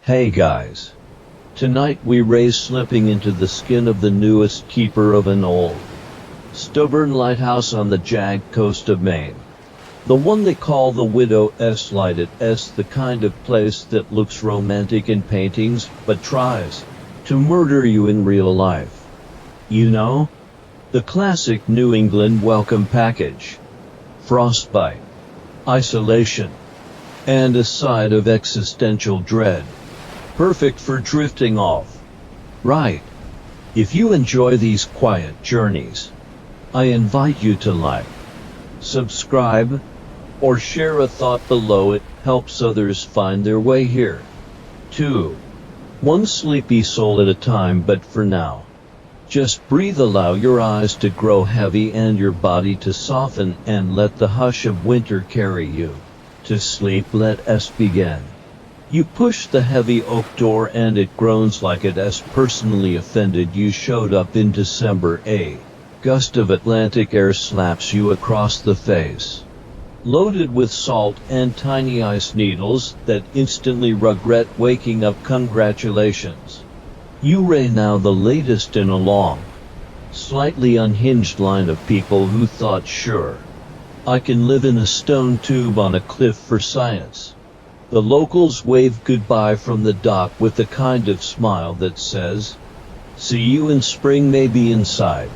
Hey guys. Tonight we race slipping into the skin of the newest keeper of an old, stubborn lighthouse on the jagged coast of Maine. The one they call the Widow's Lighthouse, the kind of place that looks romantic in paintings but tries to murder you in real life. You know? The classic New England welcome package. Frostbite, isolation, and a side of existential dread. Perfect for drifting off. Right. If you enjoy these quiet journeys, I invite you to like, subscribe, or share a thought below. It helps others find their way here. 2. One sleepy soul at a time, but for now, just breathe. Allow your eyes to grow heavy and your body to soften, and let the hush of winter carry you to sleep. Let us begin. You push the heavy oak door and it groans like it is personally offended you showed up in December. A gust of Atlantic air slaps you across the face, loaded with salt and tiny ice needles that instantly regret waking up. Congratulations. You are now the latest in a long, slightly unhinged line of people who thought, sure, I can live in a stone tube on a cliff for science. The locals wave goodbye from the dock with the kind of smile that says, see you in spring. Maybe inside,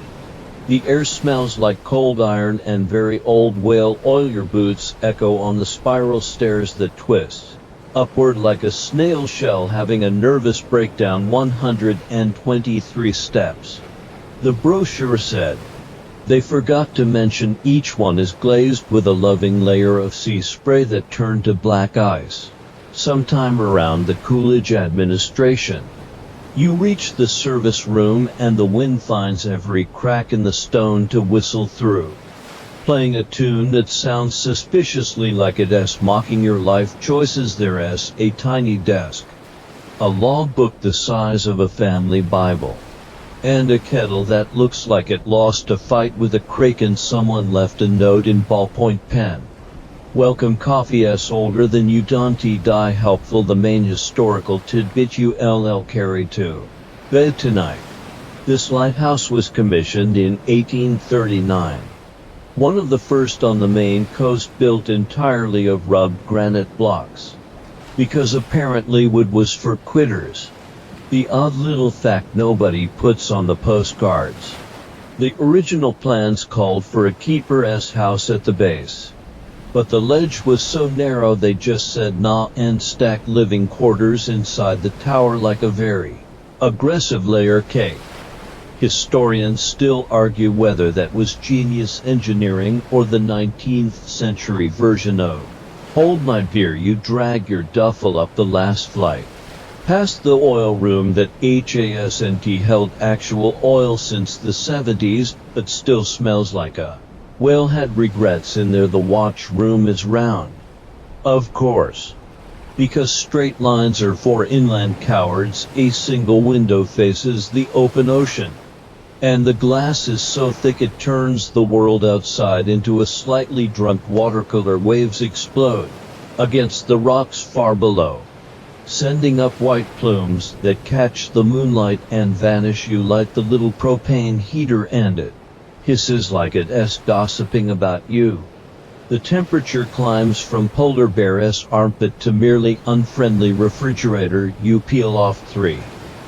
the air smells like cold iron and very old whale oil. Your boots echo on the spiral stairs that twist upward like a snail shell having a nervous breakdown. 123 steps. The brochure said. They forgot to mention each one is glazed with a loving layer of sea spray that turned to black ice sometime around the Coolidge administration. You reach the service room and the wind finds every crack in the stone to whistle through, playing a tune that sounds suspiciously like it is mocking your life choices. There is a tiny desk, a logbook the size of a family Bible, and a kettle that looks like it lost a fight with a kraken. Someone left a note in ballpoint pen. Welcome. Coffee is older than you. Don't die. Helpful. The main historical tidbit you carry to bed tonight. This lighthouse was commissioned in 1839. One of the first on the Maine coast, built entirely of rubbed granite blocks, because apparently wood was for quitters. The odd little fact nobody puts on the postcards. The original plans called for a keeper's house at the base, but the ledge was so narrow they just said nah and stacked living quarters inside the tower like a very aggressive layer cake. Historians still argue whether that was genius engineering or the 19th century version of hold my beer. You drag your duffel up the last flight, past the oil room that hasn't held actual oil since the 70s, but still smells like a whale had regrets in there. The watch room is round, of course, because straight lines are for inland cowards. A single window faces the open ocean, and the glass is so thick it turns the world outside into a slightly drunk watercolor. Waves explode against the rocks far below, sending up white plumes that catch the moonlight and vanish. You light the little propane heater and it hisses like it is gossiping about you. The temperature climbs from polar bear's armpit to merely unfriendly refrigerator. You peel off 3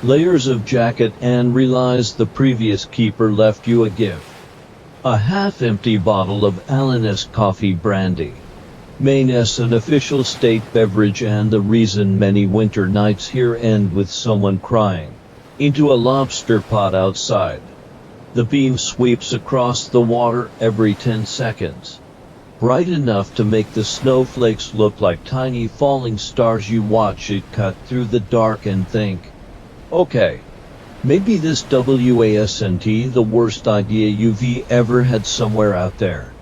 layers of jacket and realize the previous keeper left you a gift. A half-empty bottle of Elin's coffee brandy. Maine is an official state beverage and the reason many winter nights here end with someone crying into a lobster pot outside. The beam sweeps across the water every 10 seconds, bright enough to make the snowflakes look like tiny falling stars. You watch it cut through the dark and think, okay, maybe this wasn't the worst idea you've ever had. Somewhere out there,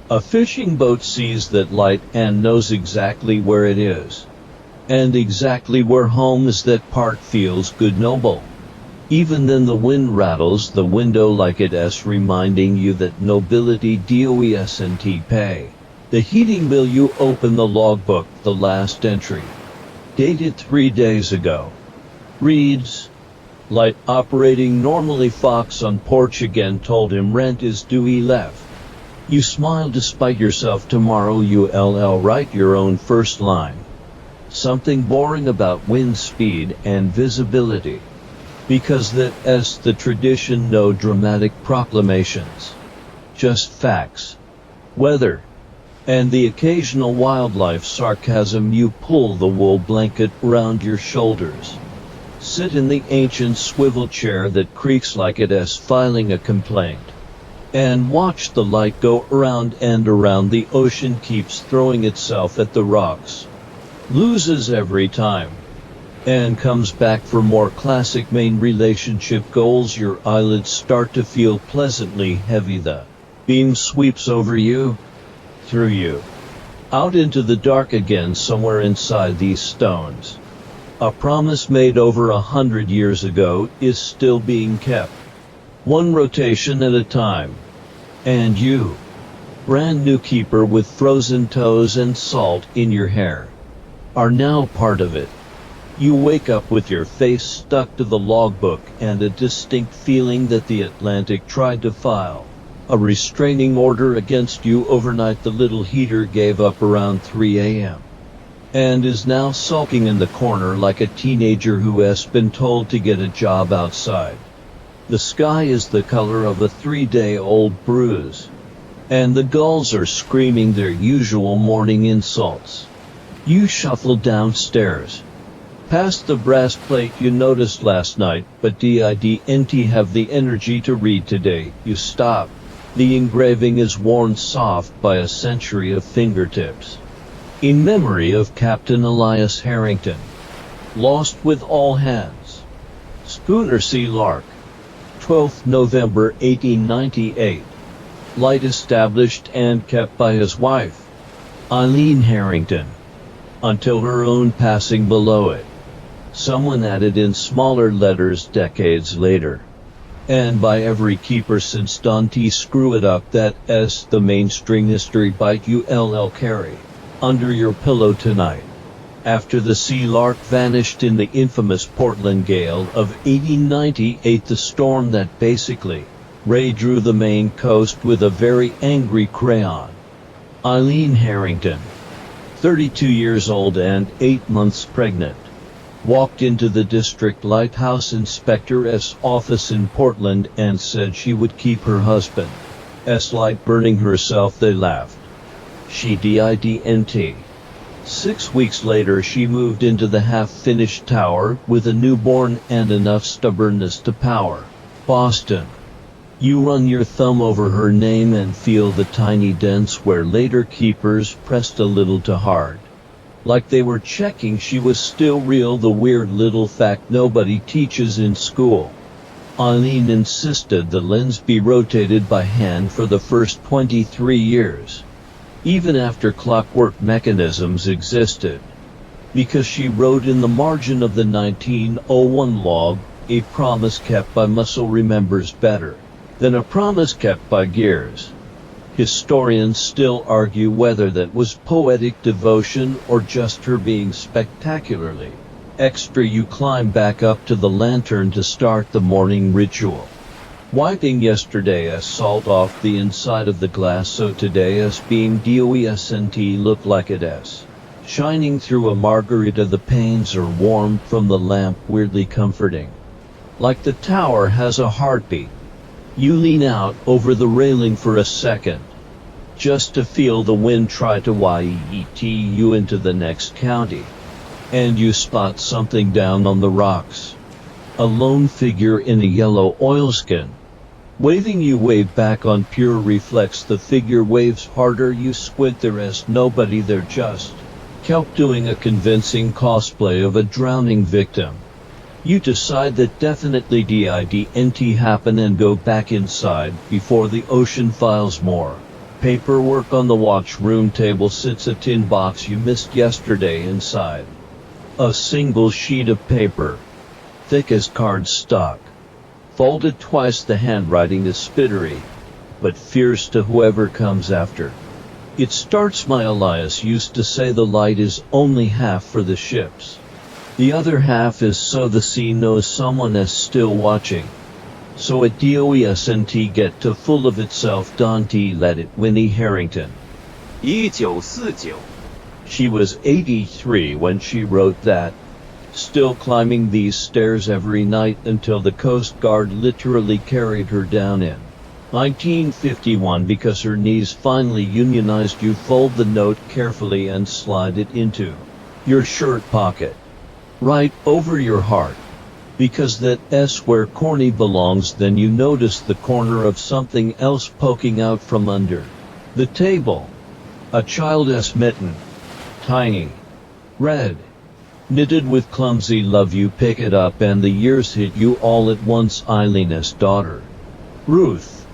a fishing boat sees that light and knows exactly where it is, and exactly where home is. That part feels good, noble. Even then the wind rattles the window like it is reminding you that nobility doesn't pay the heating bill. You open the logbook, the last entry, Dated 3 days ago. Reads, Light operating normally. Fox on porch again told him rent is due. He left. You smile despite yourself. Tomorrow you'll write your own first line. Something boring about wind speed and visibility. Because that's the tradition. No dramatic proclamations. Just facts. Weather. And the occasional wildlife sarcasm. You pull the wool blanket around your shoulders. Sit in the ancient swivel chair that creaks like it is filing a complaint. And watch the light go around and around. The ocean keeps throwing itself at the rocks. Loses every time. And comes back for more. Classic Maine relationship goals. Your eyelids start to feel pleasantly heavy. The beam sweeps over you, through you, out into the dark again. Somewhere inside these stones, a promise made over 100 years ago is still being kept. One rotation at a time. And you, brand new keeper with frozen toes and salt in your hair, are now part of it. You wake up with your face stuck to the logbook and a distinct feeling that the Atlantic tried to file a restraining order against you overnight. The little heater gave up around 3 a.m. and is now sulking in the corner like a teenager who has been told to get a job outside. The sky is the color of a 3-day-old bruise, and the gulls are screaming their usual morning insults. You shuffle downstairs, past the brass plate you noticed last night, but didn't have the energy to read today. You stop. The engraving is worn soft by a century of fingertips. In memory of Captain Elin Harrington, lost with all hands. Schooner Sea Lark. 12th November 1898. Light established and kept by his wife, Elin Harrington, until her own passing below it. Someone added in smaller letters decades later. And by every keeper since. Don't screw it up. That's the mainstream history bite you'll carry under your pillow tonight. After the Sea Lark vanished in the infamous Portland gale of 1898, the storm that basically drew the Maine coast with a very angry crayon, Elin Harrington, 32 years old and 8 months pregnant, walked into the district lighthouse inspector's office in Portland and said she would keep her husband's light burning herself. They laughed. She didn't. 6 weeks later she moved into the half-finished tower with a newborn and enough stubbornness to power Boston. You run your thumb over her name and feel the tiny dents where later keepers pressed a little too hard, like they were checking she was still real. The weird little fact nobody teaches in school. Elin insisted the lens be rotated by hand for the first 23 years. Even after clockwork mechanisms existed. Because she wrote in the margin of the 1901 log, a promise kept by muscle remembers better than a promise kept by gears. Historians still argue whether that was poetic devotion or just her being spectacularly extra. You climb back up to the lantern to start the morning ritual. Wiping yesterday's salt off the inside of the glass so today's beam doesn't look like it is shining through a margarita. The panes are warm from the lamp, weirdly comforting, like the tower has a heartbeat. You lean out over the railing for a second, just to feel the wind try to yeet you into the next county, and you spot something down on the rocks. A lone figure in a yellow oilskin, waving. You wave back on pure reflex. The figure waves harder. You squint. There is nobody there, just kelp doing a convincing cosplay of a drowning victim. You decide that definitely didn't happen and go back inside before the ocean files more paperwork. On the watchroom table sits a tin box you missed yesterday. Inside, a single sheet of paper, thick as cardstock, folded twice. The handwriting is spittery, but fierce to whoever comes after. It starts. My Elias used to say the light is only half for the ships. The other half is so the sea knows someone is still watching. So it doesn't get too full of itself. Don't let it. Winnie Harrington. 1949 She was 83 when she wrote that. Still climbing these stairs every night until the Coast Guard literally carried her down in 1951 because her knees finally unionized. You fold the note carefully and slide it into your shirt pocket, right over your heart. Because that's where corny belongs. Then you notice the corner of something else poking out from under the table. A child's mitten. Tiny. Red. Knitted with clumsy love. You pick it up and the years hit you all at once. Eilin's daughter, Ruth.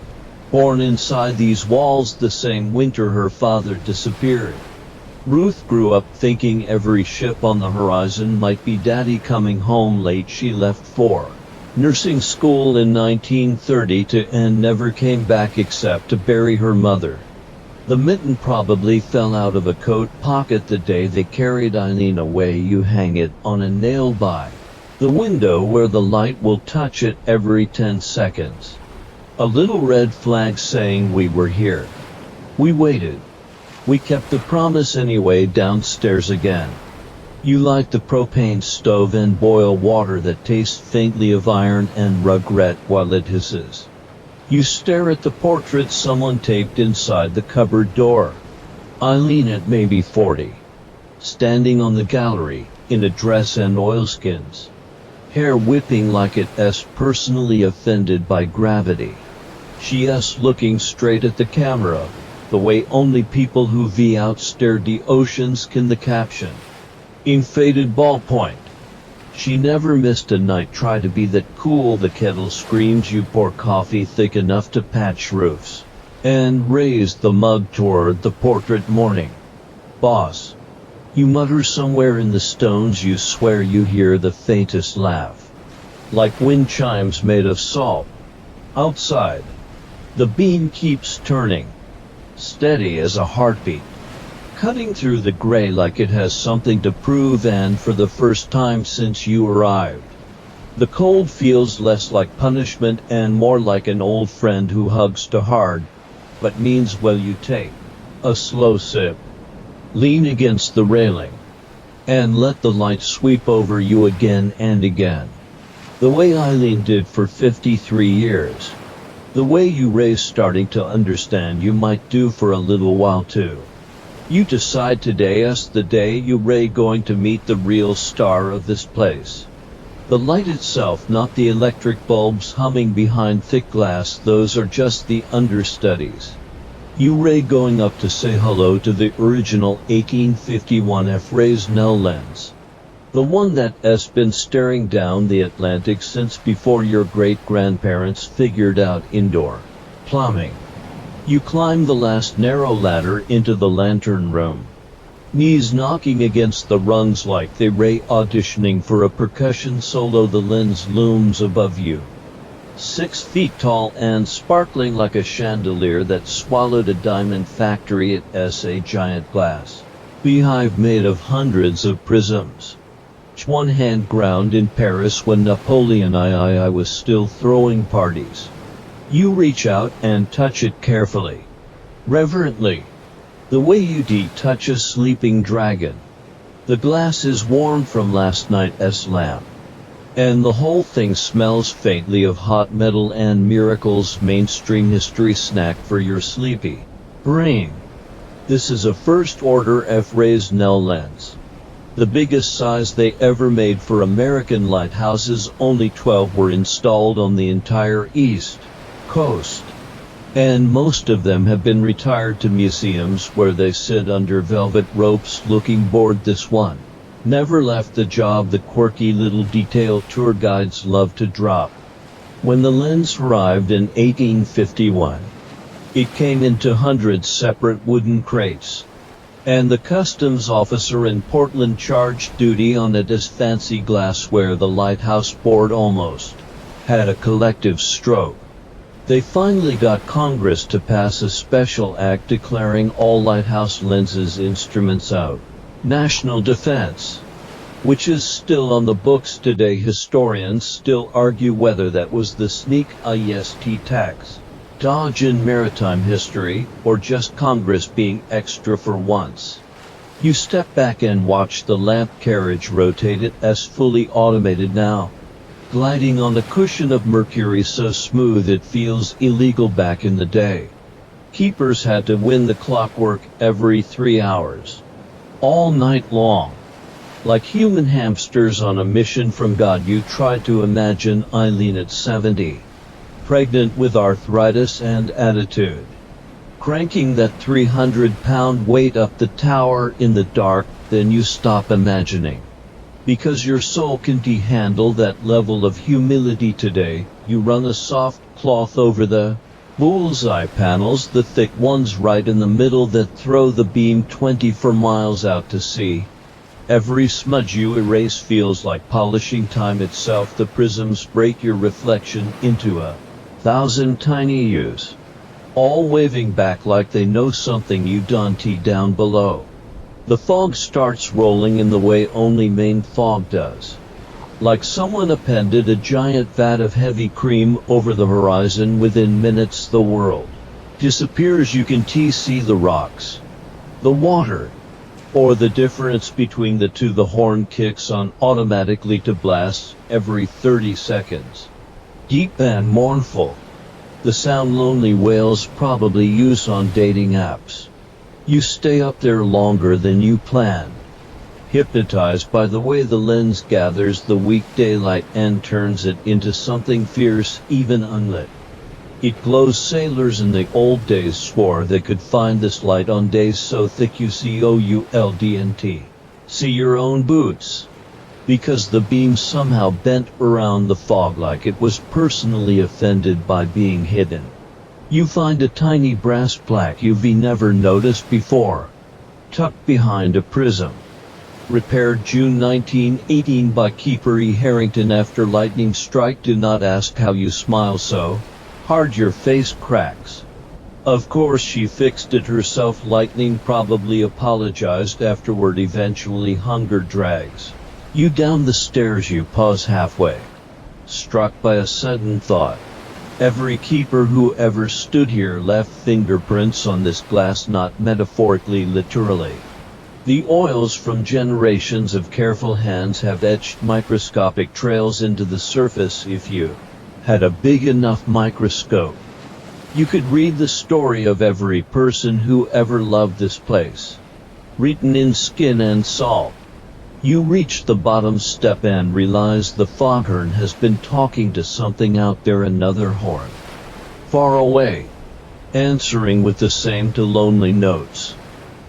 Born inside these walls the same winter her father disappeared. Ruth grew up thinking every ship on the horizon might be Daddy coming home late. She left for nursing school in 1930 and never came back except to bury her mother. The mitten probably fell out of a coat pocket the day they carried Eileen away. You hang it on a nail by the window where the light will touch it every 10 seconds. A little red flag saying we were here. We waited. We kept the promise anyway. Downstairs again. You light the propane stove and boil water that tastes faintly of iron and regret while it hisses. You stare at the portrait someone taped inside the cupboard door. Eileen at maybe 40. Standing on the gallery, in a dress and oilskins. Hair whipping like it's personally offended by gravity. She's looking straight at the camera, the way only people who V out stare the oceans can. The caption. In faded ballpoint. She never missed a night. Try to be that cool. The kettle screams. You pour coffee thick enough to patch roofs. And raise the mug toward the portrait. Morning. Boss. You mutter somewhere in the stones. You swear you hear the faintest laugh. Like wind chimes made of salt. Outside. The beam keeps turning. Steady as a heartbeat. Cutting through the gray like it has something to prove, and for the first time since you arrived. The cold feels less like punishment and more like an old friend who hugs too hard, but means well. You take a slow sip. Lean against the railing. And let the light sweep over you again and again. The way Eileen did for 53 years. The way you raise starting to understand you might do for a little while too. You decide today's the day you Ray going to meet the real star of this place. The light itself, not the electric bulbs humming behind thick glass. Those are just the understudies. You Ray going up to say hello to the original 1851 Fresnel lens. The one that's been staring down the Atlantic since before your great-grandparents figured out indoor plumbing. You climb the last narrow ladder into the lantern room. Knees knocking against the rungs like they Ray auditioning for a percussion solo. The lens looms above you. 6 feet tall and sparkling like a chandelier that swallowed a diamond factory. It's a giant glass beehive made of hundreds of prisms. One hand ground in Paris when Napoleon I was still throwing parties. You reach out and touch it carefully. Reverently. The way you touch a sleeping dragon. The glass is warm from last night's lamp. And the whole thing smells faintly of hot metal and miracles. Mainstream history snack for your sleepy brain. This is a first-order Fresnel lens. The biggest size they ever made for American lighthouses. Only 12 were installed on the entire East Coast. And most of them have been retired to museums where they sit under velvet ropes looking bored. This one never left the job. The quirky little detail tour guides love to drop. When the lens arrived in 1851, it came into 100 separate wooden crates. And the customs officer in Portland charged duty on it as fancy glassware. The Lighthouse board almost had a collective stroke. They finally got Congress to pass a special act declaring all lighthouse lenses instruments out. National defense. which is still on the books today. Historians still argue whether that was the sneak ist tax dodge in maritime history, or just Congress being extra for once. You step back and watch the lamp carriage rotate it as fully automated now, gliding on a cushion of mercury so smooth it feels illegal. Back in the day, keepers had to win the clockwork every 3 hours, all night long. Like human hamsters on a mission from God. You try to imagine Elin at 70, pregnant with arthritis and attitude, cranking that 300-pound weight up the tower in the dark. Then you stop imagining, because your soul can't handle that level of humility today. You run a soft cloth over the bullseye panels, the thick ones right in the middle that throw the beam 24 miles out to sea. Every smudge you erase feels like polishing time itself. The prisms break your reflection into 1,000 tiny U's, all waving back like they know something you don't. Down below, the fog starts rolling in the way only Maine fog does. Like someone appended a giant vat of heavy cream over the horizon. Within minutes the world disappears. You can see the rocks, the water, or the difference between the two. The horn kicks on automatically to blast every 30 seconds. Deep and mournful. The sound lonely whales probably use on dating apps. You stay up there longer than you planned, hypnotized by the way the lens gathers the weak daylight and turns it into something fierce, even unlit. It glows. Sailors in the old days swore they could find this light on days so thick you see your own boots, because the beam somehow bent around the fog like it was personally offended by being hidden. You find a tiny brass plaque you've never noticed before, tucked behind a prism. Repaired June 1918 by Keeper E. Harrington after lightning strike. Do not ask how you smile so hard your face cracks. Of course she fixed it herself. Lightning probably apologized afterward. Eventually hunger drags you down the stairs. You pause halfway, struck by a sudden thought. Every keeper who ever stood here left fingerprints on this glass, not metaphorically, literally. The oils from generations of careful hands have etched microscopic trails into the surface. If you had a big enough microscope, you could read the story of every person who ever loved this place, written in skin and salt. You reach the bottom step and realize the foghorn has been talking to something out there. Another horn, far away, answering with the same lonely notes.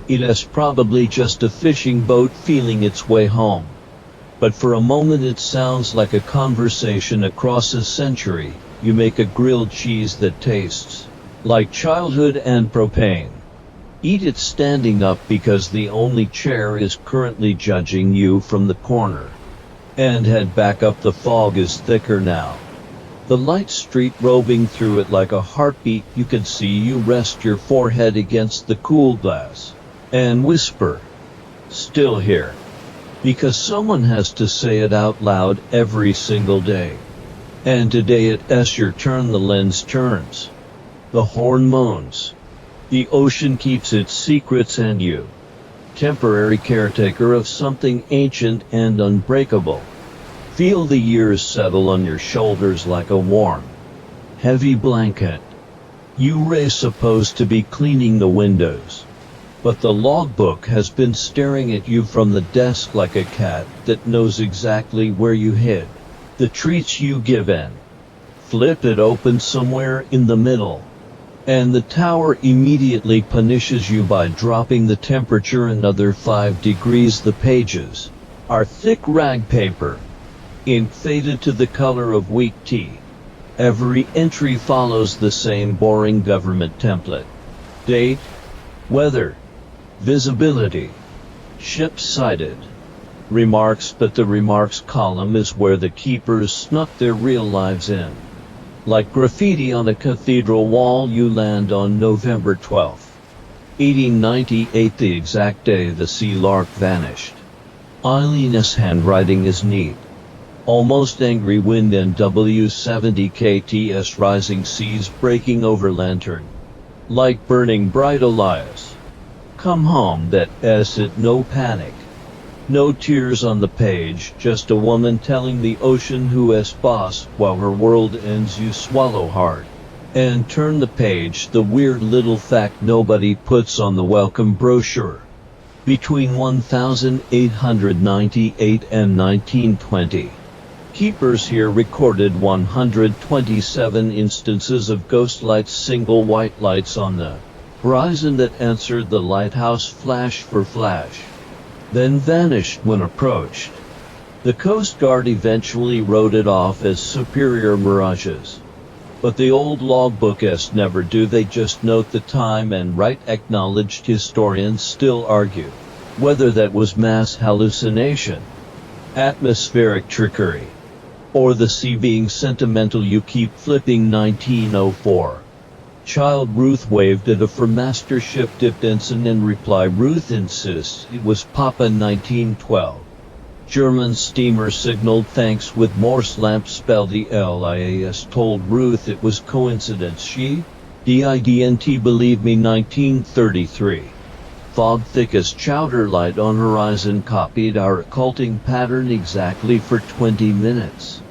It is probably just a fishing boat feeling its way home. But for a moment it sounds like a conversation across a century. You make a grilled cheese that tastes like childhood and propane. Eat it standing up because the only chair is currently judging you from the corner. And head back up. The fog is thicker now, the light street roving through it like a heartbeat. You can see. You rest your forehead against the cool glass and whisper, "Still here," because someone has to say it out loud every single day. And today it's your turn. The lens turns, the horn moans, the ocean keeps its secrets, and you, temporary caretaker of something ancient and unbreakable, feel the years settle on your shoulders like a warm, heavy blanket. You race supposed to be cleaning the windows, but the logbook has been staring at you from the desk like a cat that knows exactly where you hid the treats you give in. Flip it open somewhere in the middle, and the tower immediately punishes you by dropping the temperature another 5 degrees. The pages are thick rag paper, ink faded to the color of weak tea. Every entry follows the same boring government template: date, weather, visibility, ships sighted, remarks. But the remarks column is where the keepers snuck their real lives in. Like graffiti on a cathedral wall. You land on November 12, 1898, the exact day the sea lark vanished. Eileen's handwriting is neat. Almost angry wind and W70 kts rising seas breaking over lantern. Light burning bright Elias. Come home that s it no panic. No tears on the page, just a woman telling the ocean who is boss while her world ends you swallow hard. And turn the page, the weird little fact nobody puts on the welcome brochure. Between 1898 and 1920. Keepers here recorded 127 instances of ghost lights, single white lights on the horizon that answered the lighthouse flash for flash, then vanished when approached. The Coast Guard eventually wrote it off as superior mirages. But the old logbooks never do, they just note the time and right. Acknowledged historians still argue whether that was mass hallucination, atmospheric trickery, or the sea being sentimental. You keep flipping. 1904. Child Ruth waved at a Master ship dipped ensign in reply. Ruth insists it was Papa. 1912. German steamer signaled thanks with Morse lamp spell. The LIAS told Ruth it was coincidence. She didn't believe me. 1933. Fog thick as chowder, light on horizon copied our occulting pattern exactly for 20 minutes.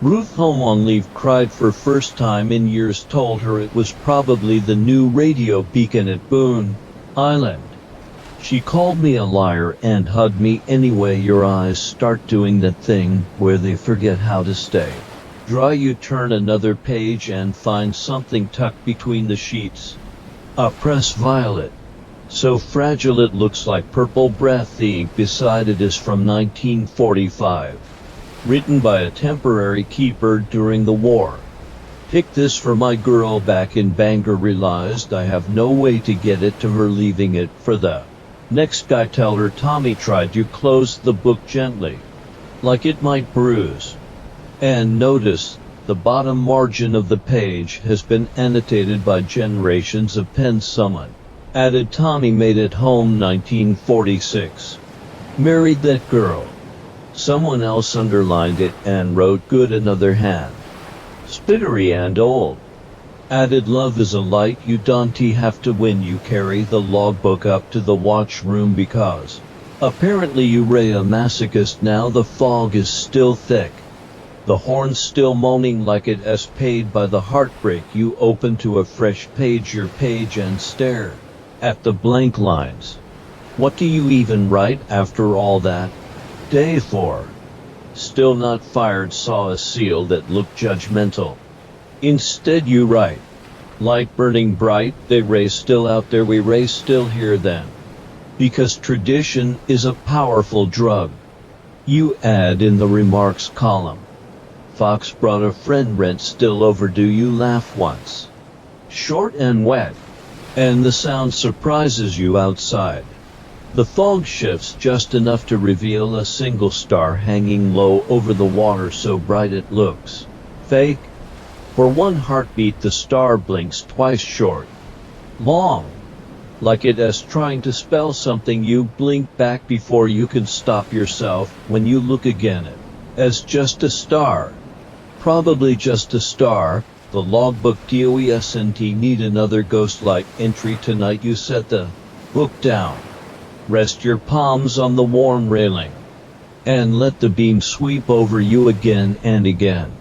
Ruth, home on leave, cried for first time in years, told her it was probably the new radio beacon at Boone Island. She called me a liar and hugged me anyway. Your eyes start doing that thing where they forget how to stay dry. You turn another page and find something tucked between the sheets. A press violet. So fragile it looks like purple breath. The ink beside it is from 1945. Written by a temporary keeper during the war. Pick this for my girl back in Bangor. Realized I have no way to get it to her, leaving it for the next guy. Tell her Tommy tried. You close the book gently, like it might bruise. And notice, the bottom margin of the page has been annotated by generations of pens. Someone added Tommy made it home. 1946. Married that girl. Someone else underlined it and wrote good. Another hand. Spittery and old. Added love is a light you don't have to win. You carry the logbook up to the watchroom because apparently you ray a masochist now. The fog is still thick. The horns still moaning like it is paid by the heartbreak. You open to a fresh page, your page, and stare at the blank lines. What do you even write after all that? Day 4. Still not fired. Saw a seal that looked judgmental. Instead you write, light burning bright, they ray still out there, we ray still here then. Because tradition is a powerful drug. You add in the remarks column. Fox brought a friend, rent still overdue. You laugh once. Short and wet. And the sound surprises you outside. The fog shifts just enough to reveal a single star hanging low over the water, so bright it looks fake. For one heartbeat the star blinks twice, short, long, like it is trying to spell something. You blink back before you can stop yourself. When you look again, it as just a star. Probably just a star. The logbook. DOESNT need another ghostlight entry tonight. You set the book down. Rest your palms on the warm railing. And let the beam sweep over you again and again.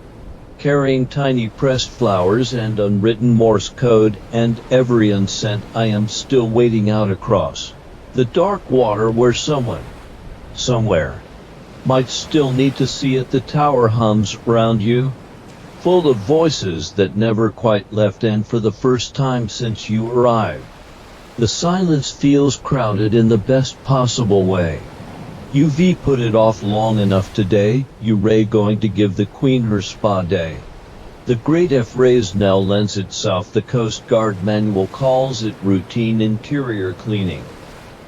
Carrying tiny pressed flowers and unwritten Morse code and every unsent I am still waiting out across the dark water where someone, somewhere, might still need to see it. The tower hums round you, full of voices that never quite left, and for the first time since you arrived, the silence feels crowded in the best possible way. UV put it off long enough today. You ray going to give the Queen her spa day. The great Fresnel lends itself. The Coast Guard manual calls it routine interior cleaning,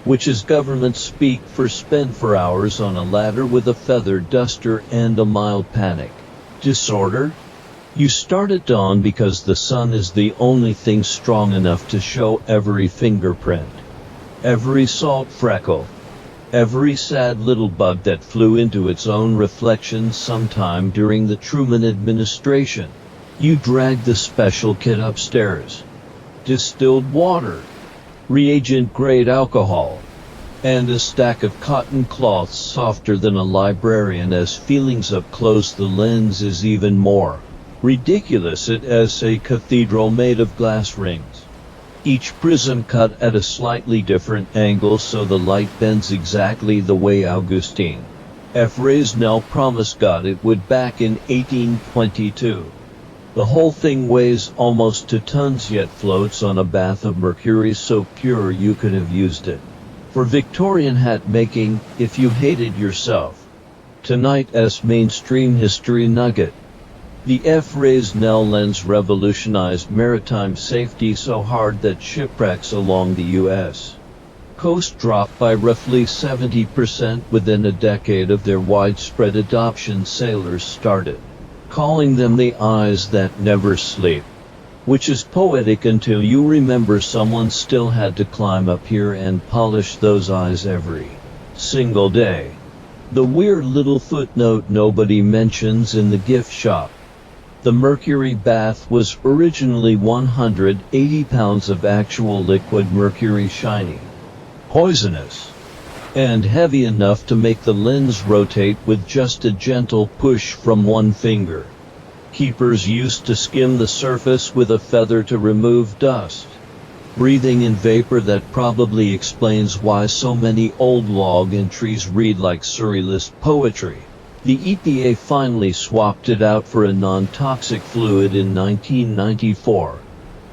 which is government speak for spend for hours on a ladder with a feather duster and a mild panic disorder. You start at dawn because the sun is the only thing strong enough to show every fingerprint, every salt freckle, Every sad little bug that flew into its own reflection sometime during the Truman administration. You dragged the special kit upstairs. Distilled water, reagent-grade alcohol, and a stack of cotton cloths softer than a librarian as feelings up close. The lens is even more ridiculous. It as a cathedral made of glass rings. Each prism cut at a slightly different angle so the light bends exactly the way Augustine Fresnel promised God it would back in 1822. The whole thing weighs almost 2 tons yet floats on a bath of mercury so pure you could have used it for Victorian hat making if you hated yourself. Tonight's mainstream history nugget. The Fresnel lens revolutionized maritime safety so hard that shipwrecks along the U.S. coast dropped by roughly 70% within a decade of their widespread adoption. Sailors started calling them the eyes that never sleep, which is poetic until you remember someone still had to climb up here and polish those eyes every single day. The weird little footnote nobody mentions in the gift shop. The mercury bath was originally 180 pounds of actual liquid mercury, shiny, poisonous, and heavy enough to make the lens rotate with just a gentle push from one finger. Keepers used to skim the surface with a feather to remove dust, breathing in vapor. That probably explains why so many old log entries read like surrealist poetry. The EPA finally swapped it out for a non-toxic fluid in 1994.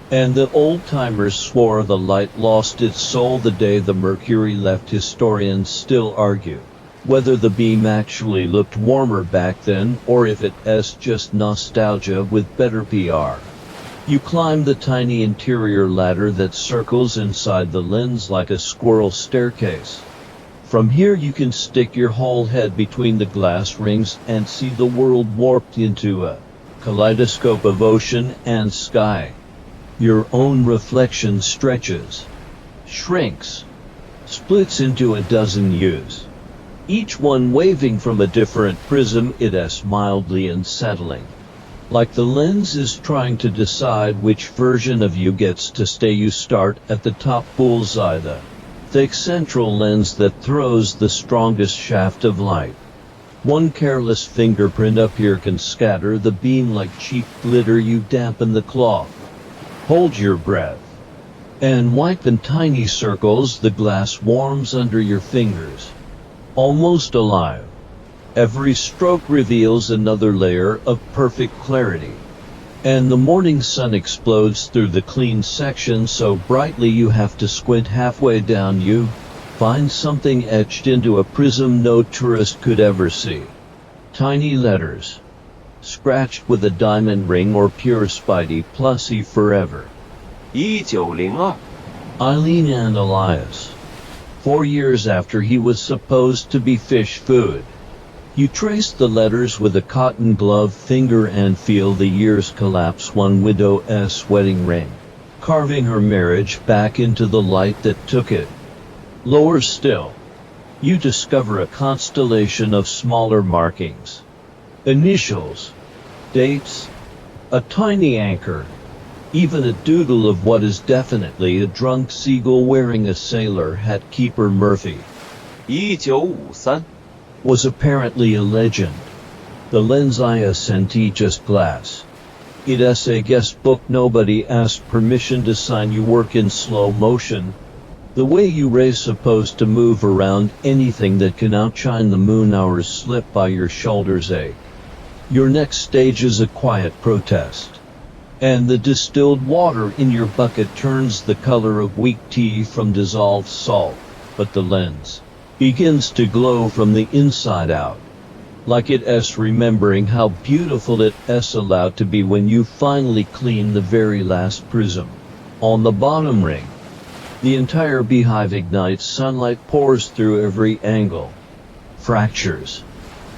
And the old-timers swore the light lost its soul the day the mercury left. Historians still argue whether the beam actually looked warmer back then or if it's just nostalgia with better PR. You climb the tiny interior ladder that circles inside the lens like a squirrel staircase. From here you can stick your whole head between the glass rings and see the world warped into a kaleidoscope of ocean and sky. Your own reflection stretches, shrinks, splits into a dozen hues, each one waving from a different prism. It's mildly unsettling, like the lens is trying to decide which version of you gets to stay. You start at the top bullseye, the thick central lens that throws the strongest shaft of light. One careless fingerprint up here can scatter the beam like cheap glitter. You dampen the cloth, hold your breath, and wipe in tiny circles. The glass warms under your fingers, almost alive. Every stroke reveals another layer of perfect clarity. And the morning sun explodes through the clean section so brightly you have to squint halfway down. You find something etched into a prism no tourist could ever see. Tiny letters, scratched with a diamond ring or pure Spidey Plussy forever. 1902 Eileen and Elias. 4 years after he was supposed to be fish food. You trace the letters with a cotton glove finger and feel the years collapse. One widow's wedding ring, carving her marriage back into the light that took it. Lower still, you discover a constellation of smaller markings, initials, dates, a tiny anchor, even a doodle of what is definitely a drunk seagull wearing a sailor hat. Keeper Murphy 1953 was apparently a legend. The lens isn't just glass. It's a guest book. Nobody asked permission to sign. You work in slow motion. The way you race supposed to move around anything that can outshine the moon. Hours slip by, your shoulders ache. Your next stage is a quiet protest. And the distilled water in your bucket turns the color of weak tea from dissolved salt. But the lens begins to glow from the inside out, like it's remembering how beautiful it's allowed to be. When you finally clean the very last prism on the bottom ring, the entire beehive ignites. Sunlight pours through every angle, fractures,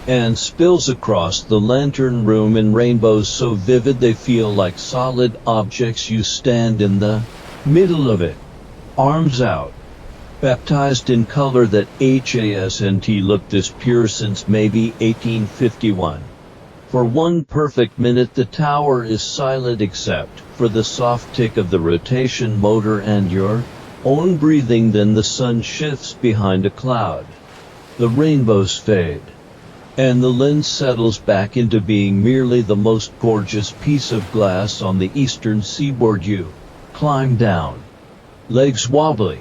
and spills across the lantern room in rainbows so vivid they feel like solid objects. You stand in the middle of it, arms out, Baptized in color that hasn't looked this pure since maybe 1851. For one perfect minute the tower is silent except for the soft tick of the rotation motor and your own breathing. Then the sun shifts behind a cloud. The rainbows fade. And the lens settles back into being merely the most gorgeous piece of glass on the eastern seaboard. You climb down, legs wobbly,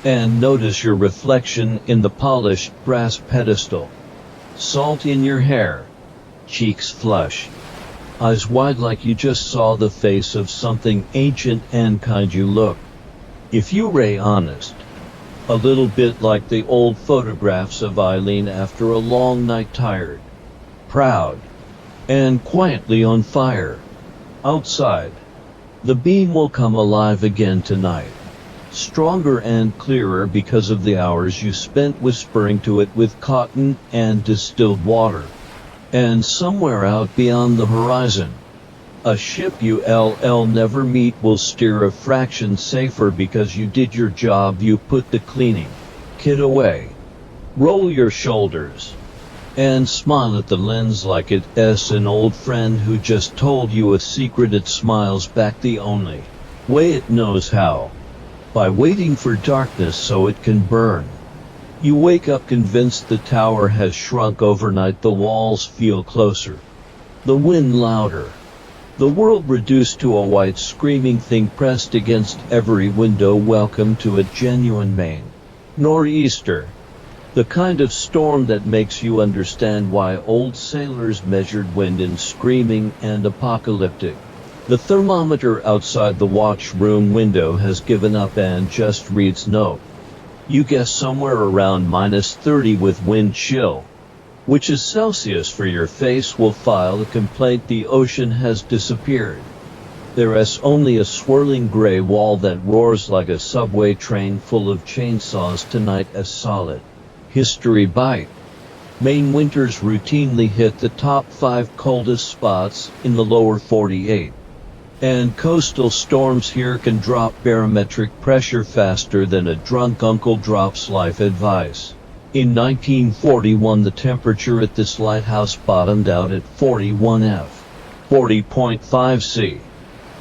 and notice your reflection in the polished brass pedestal. Salt in your hair, cheeks flush, eyes wide like you just saw the face of something ancient and kind. You look, if you were honest, a little bit like the old photographs of Eileen after a long night, tired, proud, and quietly on fire. Outside, the beam will come alive again tonight, stronger and clearer because of the hours you spent whispering to it with cotton and distilled water. And somewhere out beyond the horizon, a ship you'll never meet will steer a fraction safer because you did your job. You put the cleaning kit away, roll your shoulders, and smile at the lens like it's an old friend who just told you a secret. It smiles back the only way it knows how, by waiting for darkness so it can burn. You wake up convinced the tower has shrunk overnight. The walls feel closer, the wind louder, the world reduced to a white screaming thing pressed against every window. Welcome to a genuine Maine nor'easter, the kind of storm that makes you understand why old sailors measured wind in screaming and apocalyptic. The thermometer outside the watch room window has given up and just reads no. You guess somewhere around -30 with wind chill, which is Celsius for your face. Will file a complaint. The ocean has disappeared. There is only a swirling gray wall that roars like a subway train full of chainsaws tonight. A solid history bite. Maine winters routinely hit the top 5 coldest spots in the lower 48. And coastal storms here can drop barometric pressure faster than a drunk uncle drops life advice. In 1941 the temperature at this lighthouse bottomed out at 41 F, 40.5 C.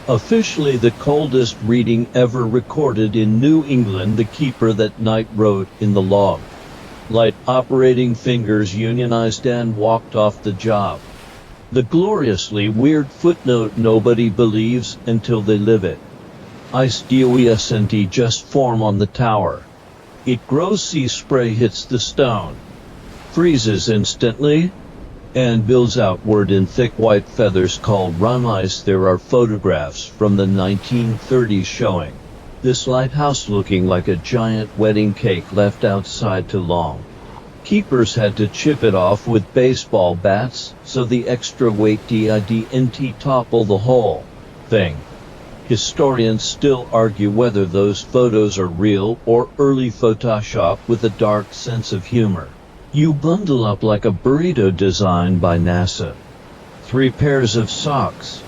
Officially the coldest reading ever recorded in New England. The keeper that night wrote in the log, "Light operating fingers unionized," and walked off the job. The gloriously weird footnote nobody believes until they live it. Ice doesn't just form on the tower. It grows. Sea spray hits the stone, freezes instantly, and builds outward in thick white feathers called rum ice. There are photographs from the 1930s showing this lighthouse looking like a giant wedding cake left outside too long. Keepers had to chip it off with baseball bats, so the extra weight didn't topple the whole thing. Historians still argue whether those photos are real or early Photoshop with a dark sense of humor. You bundle up like a burrito designed by NASA. 3 pairs of socks,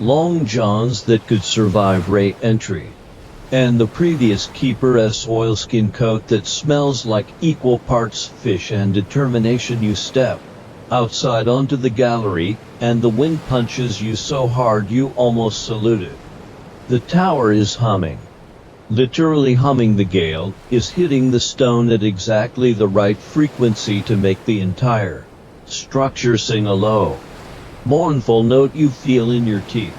long johns that could survive re-entry, and the previous keeper's oilskin coat that smells like equal parts fish and determination. You step outside onto the gallery, and the wind punches you so hard you almost saluted. The tower is humming. Literally humming. The gale is hitting the stone at exactly the right frequency to make the entire structure sing a low, mournful note you feel in your teeth.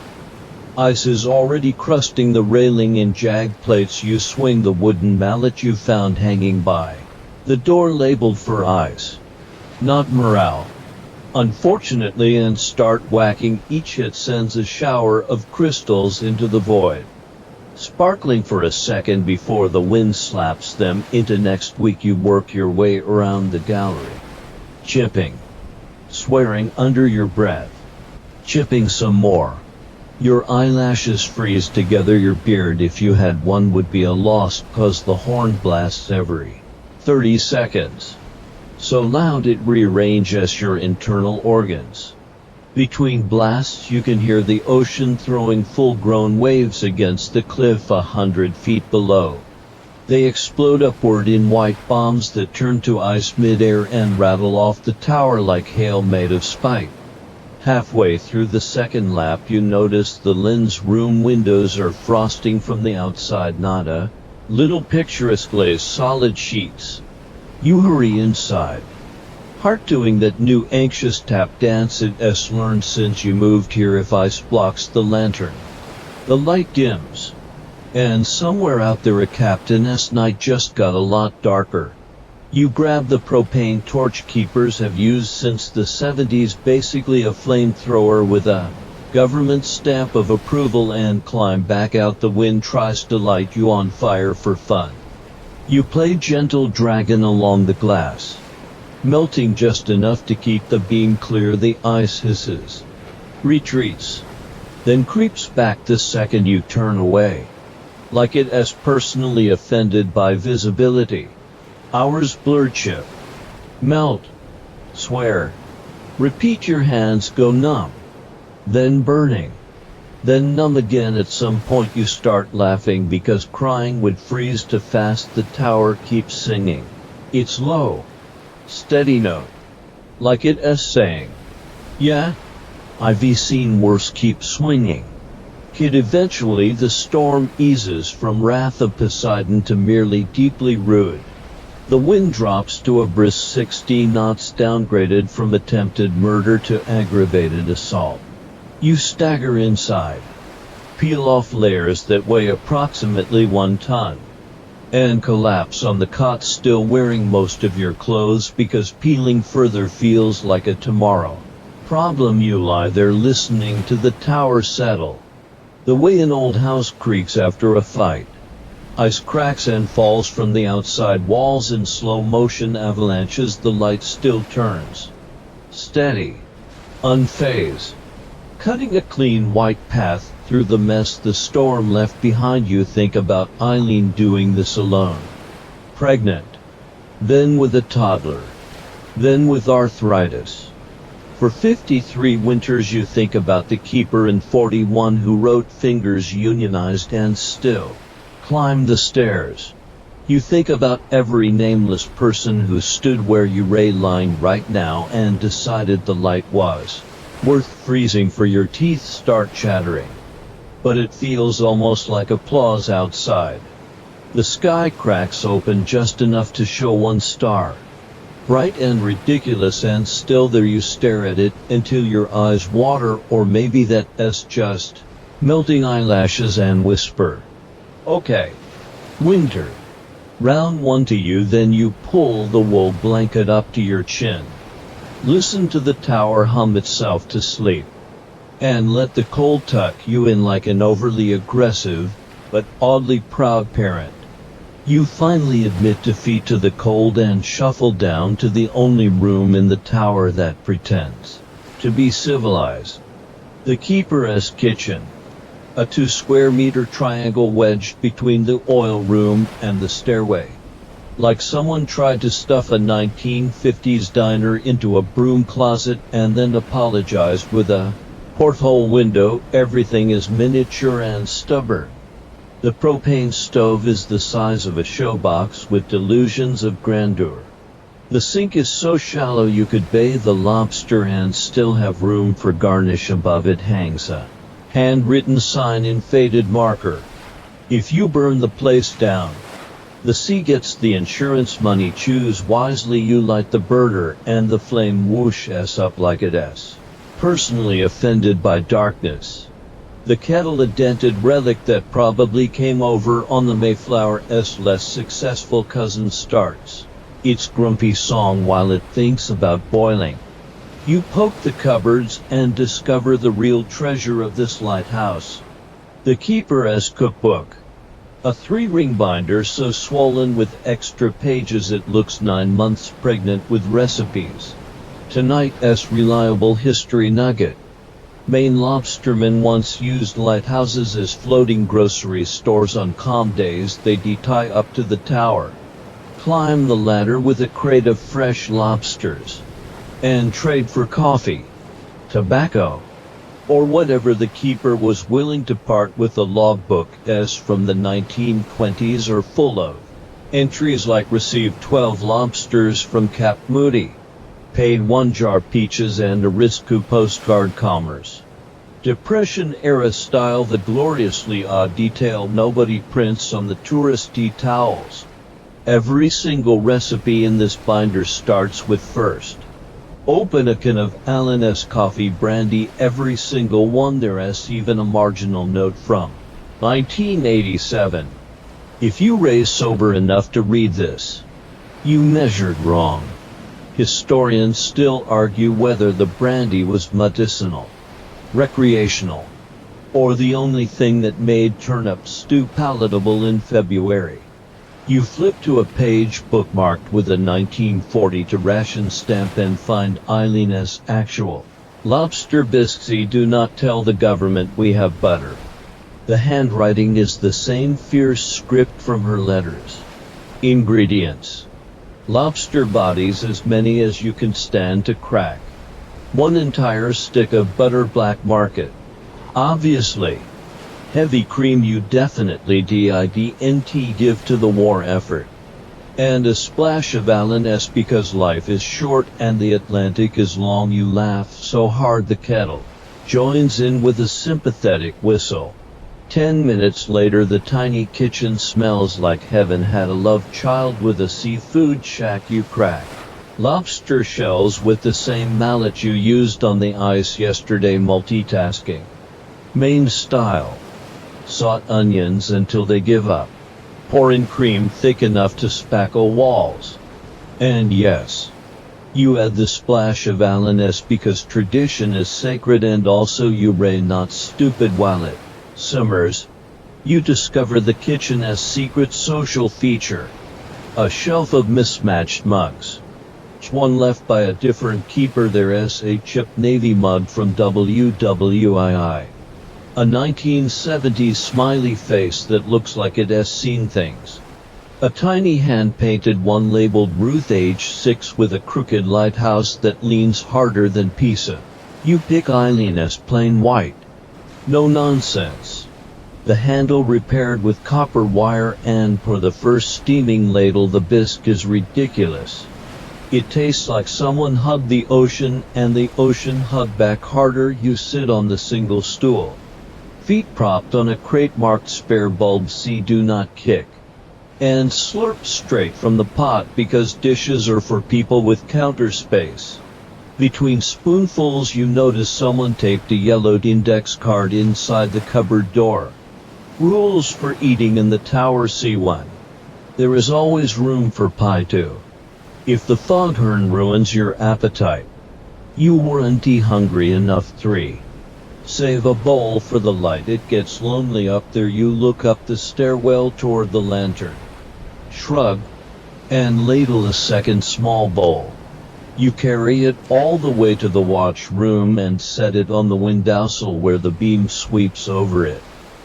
Ice is already crusting the railing in jagged plates. You swing the wooden mallet you found hanging by the door labeled for ice, not morale, unfortunately, and start whacking. Each hit sends a shower of crystals into the void, sparkling for a second before the wind slaps them into next week. You work your way around the gallery, chipping, swearing under your breath, chipping some more. Your eyelashes freeze together. Your beard, if you had one, would be a loss cause the horn blasts every 30 seconds. So loud it rearranges your internal organs. Between blasts you can hear the ocean throwing full-grown waves against the cliff 100 feet below. They explode upward in white bombs that turn to ice midair and rattle off the tower like hail made of spite. Halfway through the second lap you notice the lens room windows are frosting from the outside, nada, little picturesque glazed solid sheets. You hurry inside. Heart doing that new anxious tap dance it has learned since you moved here. If ice blocks the lantern, the light dims. And somewhere out there a captain's night just got a lot darker. You grab the propane torch keepers have used since the 70s, basically a flamethrower with a government stamp of approval, and climb back out. The wind tries to light you on fire for fun. You play gentle dragon along the glass, melting just enough to keep the beam clear. The ice hisses, retreats, then creeps back the second you turn away, like it is personally offended by visibility. Hours blur, chip, melt, swear, repeat. Your hands go numb, then burning, then numb again. At some point you start laughing because crying would freeze to fast. The tower keeps singing its low, steady note, like it is saying, yeah, I've seen worse. Keep swinging. Kid. Eventually the storm eases from wrath of Poseidon to merely deeply rude. The wind drops to a brisk 60 knots, downgraded from attempted murder to aggravated assault. You stagger inside, peel off layers that weigh approximately 1 ton, and collapse on the cot, still wearing most of your clothes because peeling further feels like a tomorrow problem. You lie there listening to the tower settle, the way an old house creaks after a fight. Ice cracks and falls from the outside walls in slow motion avalanches. The light still turns, steady, unfazed, cutting a clean white path through the mess the storm left behind. You think about Eileen doing this alone, pregnant, then with a toddler, then with arthritis. For 53 winters you think about the keeper and 41 who wrote fingers unionized and still climb the stairs. You think about every nameless person who stood where you lay lying right now and decided the light was worth freezing. For your teeth start chattering, but it feels almost like applause outside. The sky cracks open just enough to show 1 star, bright and ridiculous, and still there you stare at it until your eyes water, or maybe that's just melting eyelashes, and whisper, okay, winter. Round 1 to you. Then you pull the wool blanket up to your chin, listen to the tower hum itself to sleep, and let the cold tuck you in like an overly aggressive but oddly proud parent. You finally admit defeat to the cold and shuffle down to the only room in the tower that pretends to be civilized, the keeper's kitchen. A 2 square meter triangle wedged between the oil room and the stairway, like someone tried to stuff a 1950s diner into a broom closet and then apologized with a porthole window. Everything is miniature and stubborn. The propane stove is the size of a showbox with delusions of grandeur. The sink is so shallow you could bathe a lobster and still have room for garnish. Above it hangs a handwritten sign in faded marker. If you burn the place down, the sea gets the insurance money. Choose wisely. You light the burner and the flame whooshes up like it is personally offended by darkness. The kettle, a dented relic that probably came over on the Mayflower's less successful cousin, starts its grumpy song while it thinks about boiling. You poke the cupboards and discover the real treasure of this lighthouse, the keeper's cookbook. A 3-ring binder so swollen with extra pages it looks 9 months pregnant with recipes. Tonight's reliable history nugget. Maine lobstermen once used lighthouses as floating grocery stores. On calm days they tie up to the tower, climb the ladder with a crate of fresh lobsters, and trade for coffee, tobacco, or whatever the keeper was willing to part with. A logbook, as from the 1920s, are full of Entries like received 12 lobsters from Cap Moody, paid 1 jar peaches and a Risku postcard commerce. Depression-era style, the gloriously odd detail nobody prints on the touristy towels. Every single recipe in this binder starts with first. Open a can of Elin coffee brandy, every single one. There's even a marginal note from 1987. If you raise sober enough to read this, you measured wrong. Historians still argue whether the brandy was medicinal, recreational, or the only thing that made turnip stew palatable in February. You flip to a page bookmarked with a 1940 to ration stamp and find Eileen's actual lobster bisques. Do not tell the government we have butter. The handwriting is the same fierce script from her letters. Ingredients: lobster bodies, as many as you can stand to crack. 1 entire stick of butter, black market. Obviously. Heavy cream, you definitely didn't give to the war effort. And a splash of Elin because life is short and the Atlantic is long. You laugh so hard the kettle joins in with a sympathetic whistle. 10 minutes later the tiny kitchen smells like heaven had a love child with a seafood shack. You crack lobster shells with the same mallet you used on the ice yesterday, multitasking. Maine style. Saute onions until they give up. Pour in cream thick enough to spackle walls. And yes, you add the splash of Elin because tradition is sacred, and also you ray not stupid while it simmers. You discover the kitchen as secret social feature. A shelf of mismatched mugs. One left by a different keeper. There's a chipped navy mug from WWII. A 1970s smiley face that looks like it has seen things. A tiny hand-painted one labeled Ruth age 6 with a crooked lighthouse that leans harder than pizza. You pick Eileen's plain white. No nonsense. The handle repaired with copper wire, and for the first steaming ladle the bisque is ridiculous. It tastes like someone hugged the ocean and the ocean hugged back harder. You sit on the single stool, feet propped on a crate marked spare bulb. Do not kick. And slurp straight from the pot because dishes are for people with counter space. Between spoonfuls you notice someone taped a yellowed index card inside the cupboard door. Rules for eating in the tower. C1. There is always room for pie too. If the foghorn ruins your appetite, you weren't hungry enough. 3. Save a bowl for the light. It gets lonely up there. You look up the stairwell toward the lantern, shrug, and ladle a second small bowl. You carry it all the way to the watch room and set it on the windowsill where the beam sweeps over it.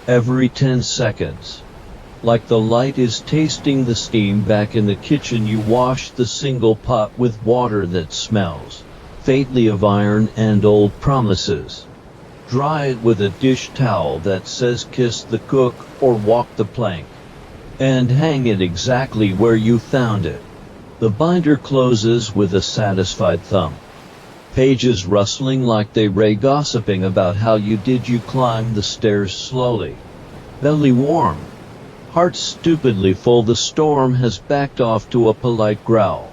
Every 10 seconds. Like the light is tasting the steam back in the kitchen, you wash the single pot with water that smells faintly of iron and old promises. Dry it with a dish towel that says kiss the cook or walk the plank. And hang it exactly where you found it. The binder closes with a satisfied thump. Pages rustling like they ray gossiping about how you climb the stairs slowly. Belly warm. Heart stupidly full. The storm has backed off to a polite growl.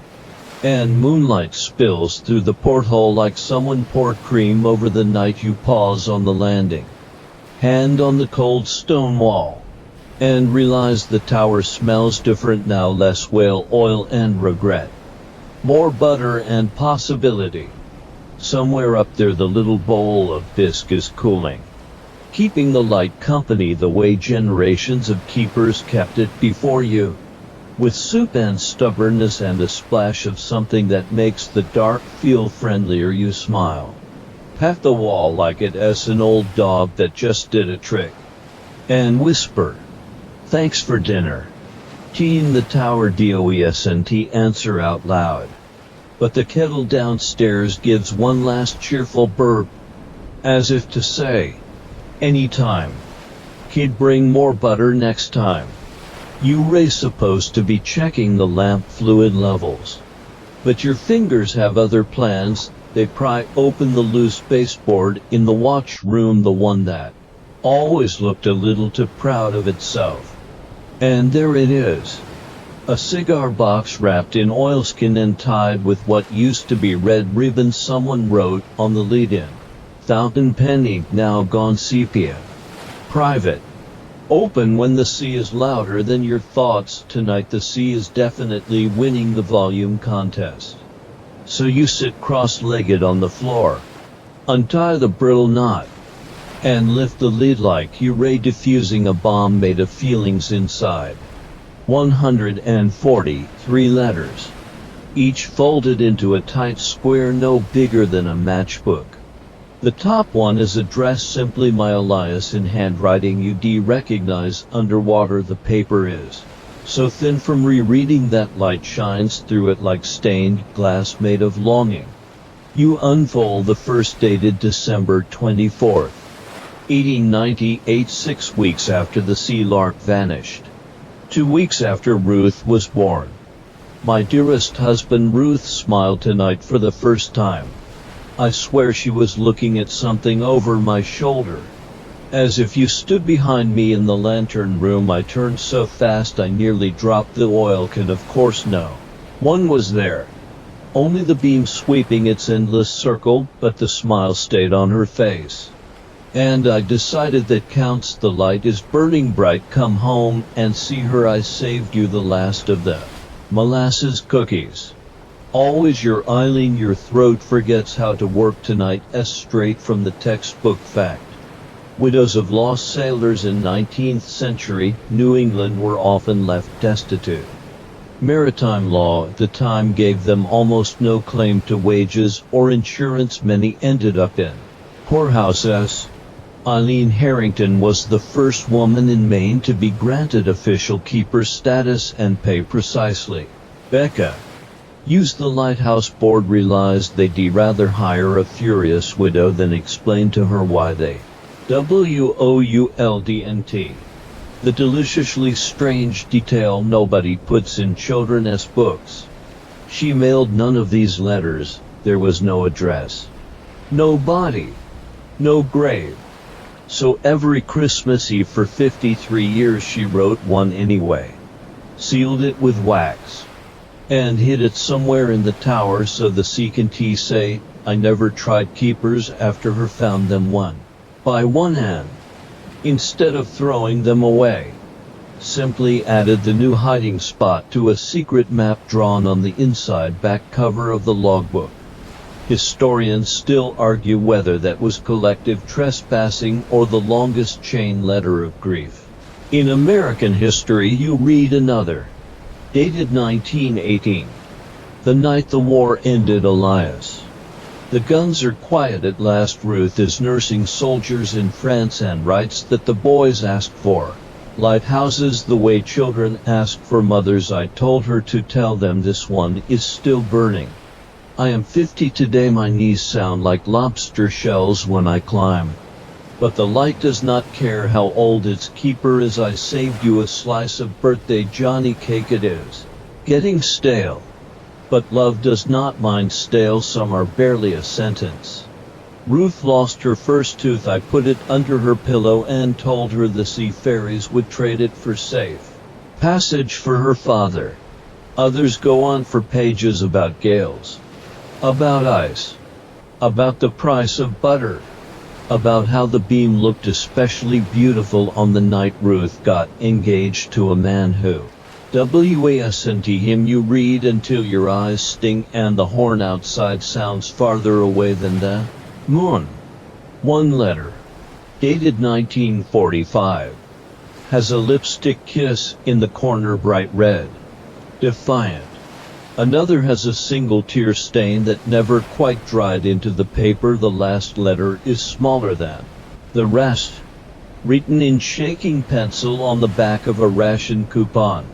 And moonlight spills through the porthole like someone poured cream over the night. You pause on the landing, hand on the cold stone wall, and realize the tower smells different now. Less whale oil and regret. More butter and possibility. Somewhere up there the little bowl of bisque is cooling, keeping the light company the way generations of keepers kept it before you. With soup and stubbornness and a splash of something that makes the dark feel friendlier. You smile, pat the wall like it's an old dog that just did a trick, and whisper, "Thanks for dinner." Teen the tower doesn't answer out loud, but the kettle downstairs gives one last cheerful burp, as if to say, "Anytime. Kid, bring more butter next time." You're supposed to be checking the lamp fluid levels. But your fingers have other plans. They pry open the loose baseboard in the watch room, the one that always looked a little too proud of itself. And there it is. A cigar box wrapped in oilskin and tied with what used to be red ribbon. Someone wrote on the lead-in, "Fountain pen ink now gone sepia. Private. Open when the sea is louder than your thoughts. Tonight the sea is definitely winning the volume contest." So you sit cross-legged on the floor, untie the brittle knot, and lift the lid like you're diffusing a bomb made of feelings inside. 143 letters, each folded into a tight square no bigger than a matchbook. The top one is addressed simply my alias in handwriting you'd recognize underwater. The paper is so thin from rereading that light shines through it like stained glass made of longing. You unfold the first, dated December 24th, 1898, 6 weeks after the sea lark vanished. 2 weeks after Ruth was born. My dearest husband. Ruth smiled tonight for the first time. I swear she was looking at something over my shoulder. As if you stood behind me in the lantern room. I turned so fast I nearly dropped the oil can. Of course no one was there, only the beam sweeping its endless circle, but the smile stayed on her face. And I decided that counts. The light is burning bright. Come home and see her. I saved you the last of the molasses cookies. Always your Eileen. Your throat forgets how to work tonight. Straight from the textbook fact. Widows of lost sailors in 19th century New England were often left destitute. Maritime law at the time gave them almost no claim to wages or insurance. Many ended up in poorhouses. Elin Harrington was the first woman in Maine to be granted official keeper status and pay precisely. Becca used the Lighthouse board realized they'd rather hire a furious widow than explain to her why they WOULDNT. The deliciously strange detail nobody puts in children's books. She mailed none of these letters. There was no address, no body, no grave. So every Christmas Eve for 53 years she wrote one anyway, sealed it with wax, and hid it somewhere in the tower so the sea can say, I never tried keepers after her found them one by one hand. Instead of throwing them away, simply added the new hiding spot to a secret map drawn on the inside back cover of the logbook. Historians still argue whether that was collective trespassing or the longest chain letter of grief in American history. You read another, dated 1918, the night the war ended. Elias. The guns are quiet at last. Ruth is nursing soldiers in France and writes that the boys ask for lighthouses the way children ask for mothers. I told her to tell them this one is still burning. I am 50 today. My knees sound like lobster shells when I climb. But the light does not care how old its keeper is. I saved you a slice of birthday Johnny cake. It is getting stale. But love does not mind stale. Some are barely a sentence. Ruth lost her first tooth. I put it under her pillow and told her the sea fairies would trade it for safe passage for her father. Others go on for pages about gales, about ice, about the price of butter, about how the beam looked especially beautiful on the night Ruth got engaged to a man who wasn't him. You read until your eyes sting and the horn outside sounds farther away than the moon. One letter, dated 1945, has a lipstick kiss in the corner, bright red, defiant. Another has a single tear stain that never quite dried into the paper. The last letter is smaller than the rest, written in shaking pencil on the back of a ration coupon.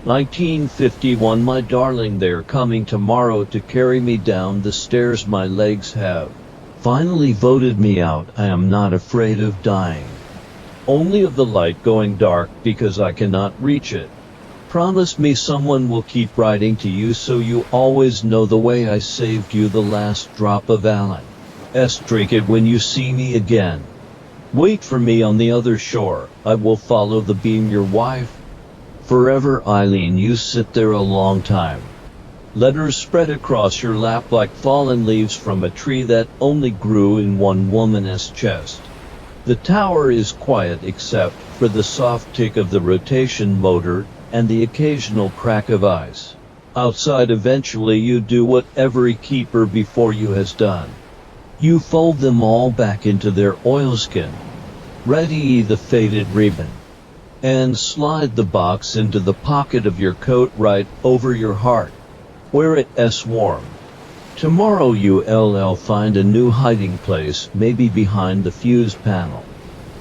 1951. My darling, they're coming tomorrow to carry me down the stairs. My legs have finally voted me out. I am not afraid of dying. only of the light going dark because I cannot reach it. Promise me someone will keep writing to you so you always know the way I saved you the last drop of Allen. Drink it when you see me again. Wait for me on the other shore, I will follow the beam your wife. Forever Eileen. You sit there a long time. Letters spread across your lap like fallen leaves from a tree that only grew in one woman's chest. The tower is quiet except for the soft tick of the rotation motor and the occasional crack of ice. Outside eventually you do what every keeper before you has done. You fold them all back into their oilskin, ready the faded ribbon, and slide the box into the pocket of your coat right over your heart, where it's warm. Tomorrow you'll find a new hiding place, maybe behind the fuse panel,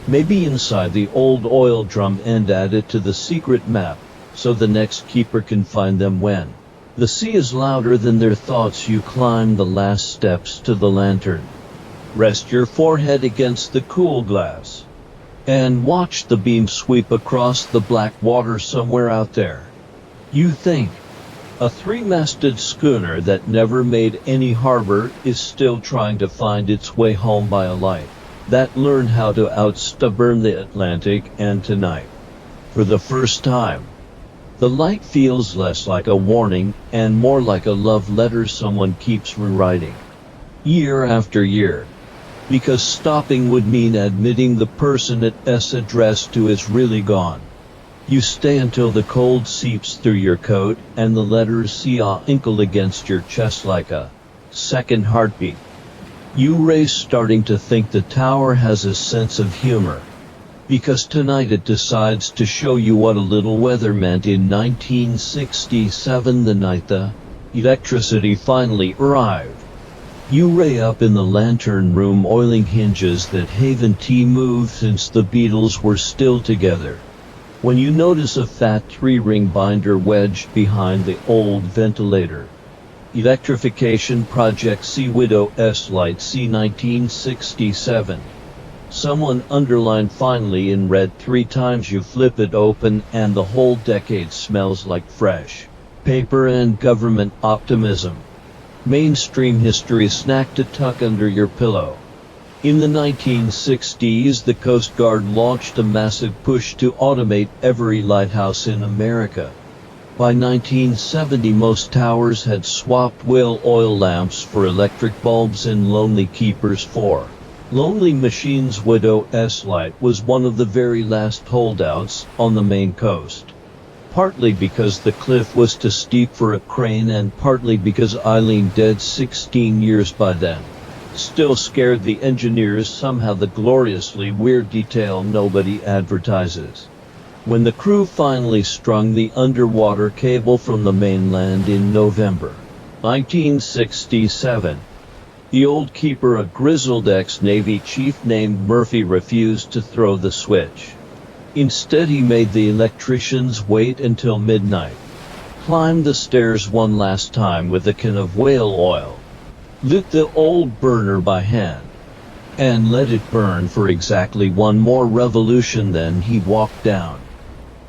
maybe inside the old oil drum, and add it to the secret map, so the next keeper can find them when the sea is louder than their thoughts. You climb the last steps to the lantern, rest your forehead against the cool glass, and watch the beam sweep across the black water somewhere out there. You think a three-masted schooner that never made any harbor is still trying to find its way home by a light that learned how to outstubborn the Atlantic, and tonight, for the first time, the light feels less like a warning and more like a love letter someone keeps rewriting, year after year, because stopping would mean admitting the person it's addressed to is really gone. You stay until the cold seeps through your coat and the letters inkle against your chest like a second heartbeat. You race, starting to think the tower has a sense of humor, because tonight it decides to show you what a little weather meant in 1967, the night the electricity finally arrived. You ray up in the lantern room, oiling hinges that haven't moved since the Beatles were still together, when you notice a fat 3-ring binder wedged behind the old ventilator. Electrification Project C Widow S Light C 1967. Someone underlined finally in red 3 times. You flip it open and the whole decade smells like fresh paper and government optimism. Mainstream history snack to tuck under your pillow. In the 1960s, the Coast Guard launched a massive push to automate every lighthouse in America. By 1970, most towers had swapped whale oil lamps for electric bulbs and Lonely Keepers for Lonely Machines. Widow S Light was one of the very last holdouts on the Maine coast, partly because the cliff was too steep for a crane and partly because Eileen, dead 16 years by then, still scared the engineers. Somehow the gloriously weird detail nobody advertises. When the crew finally strung the underwater cable from the mainland in November 1967, the old keeper, a grizzled ex-Navy chief named Murphy, refused to throw the switch. Instead, he made the electricians wait until midnight, climbed the stairs one last time with a can of whale oil, lit the old burner by hand, and let it burn for exactly one more revolution. Then he walked down,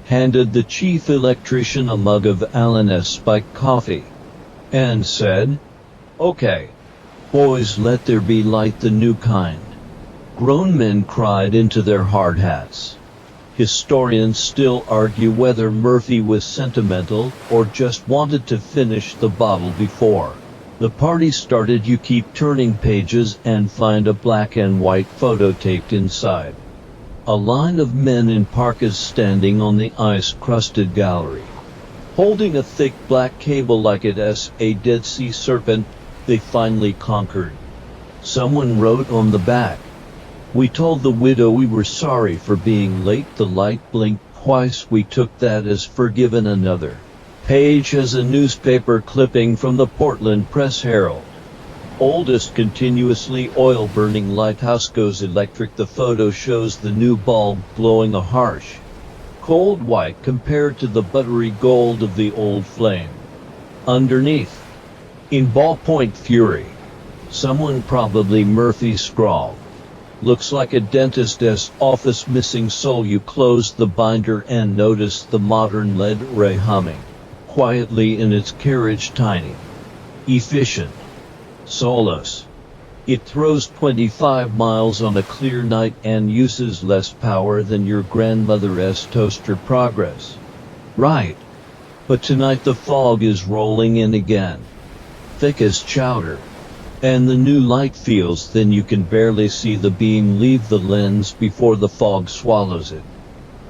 handed the chief electrician a mug of Alan's spiked coffee, and said, "Okay, boys, let there be light, the new kind." Grown men cried into their hard hats. Historians still argue whether Murphy was sentimental or just wanted to finish the bottle before the party started. You keep turning pages and find a black and white photo taped inside. A line of men in parkas standing on the ice-crusted gallery, holding a thick black cable like it's a Dead Sea serpent. They finally conquered. Someone wrote on the back, "We told the widow we were sorry for being late." The light blinked twice. We took that as forgiven. Another page has a newspaper clipping from the Portland Press Herald. Oldest continuously oil-burning lighthouse goes electric. The photo shows the new bulb glowing a harsh, cold white compared to the buttery gold of the old flame. Underneath, in ballpoint fury, someone, probably Murphy, scrawled, Looks like a dentist's office missing soul. You close the binder and notice the modern lead ray humming quietly in its carriage, tiny, efficient, soulless. It throws 25 miles on a clear night and uses less power than your grandmother's toaster. Progress. Right. But tonight the fog is rolling in again, thick as chowder. And the new light feels thin. You can barely see the beam leave the lens before the fog swallows it.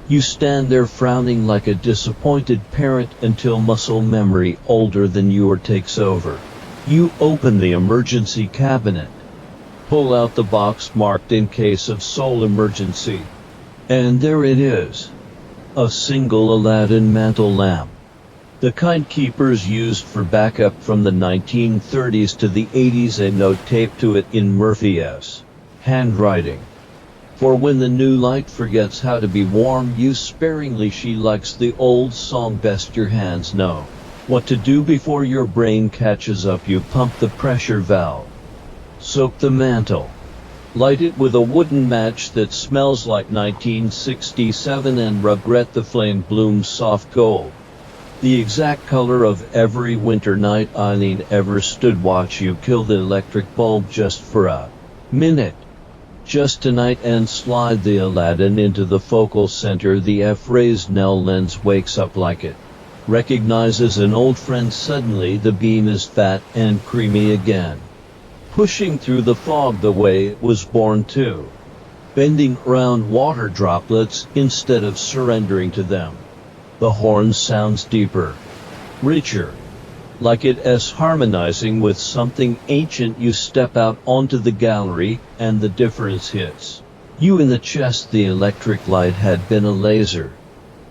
You stand there frowning like a disappointed parent until muscle memory older than yours takes over. You open the emergency cabinet, pull out the box marked in case of soul emergency. And there it is. A single Aladdin mantle lamp. The kind keepers used for backup from the 1930s to the 80s. A note taped to it in Murphy's handwriting. For when the new light forgets how to be warm, use sparingly. She likes the old song, best your hands know what to do before your brain catches up. You pump the pressure valve, soak the mantle, light it with a wooden match that smells like 1967 and regret the flame blooms soft gold. The exact color of every winter night Eileen ever stood. Watch you kill the electric bulb just for a minute. Just tonight, and slide the Aladdin into the focal center. The Fresnel lens wakes up like it recognizes an old friend. Suddenly the beam is fat and creamy again, pushing through the fog the way it was born to, bending around water droplets instead of surrendering to them. The horn sounds deeper, richer, like it's harmonizing with something ancient. You step out onto the gallery, and the difference hits you in the chest. The electric light had been a laser.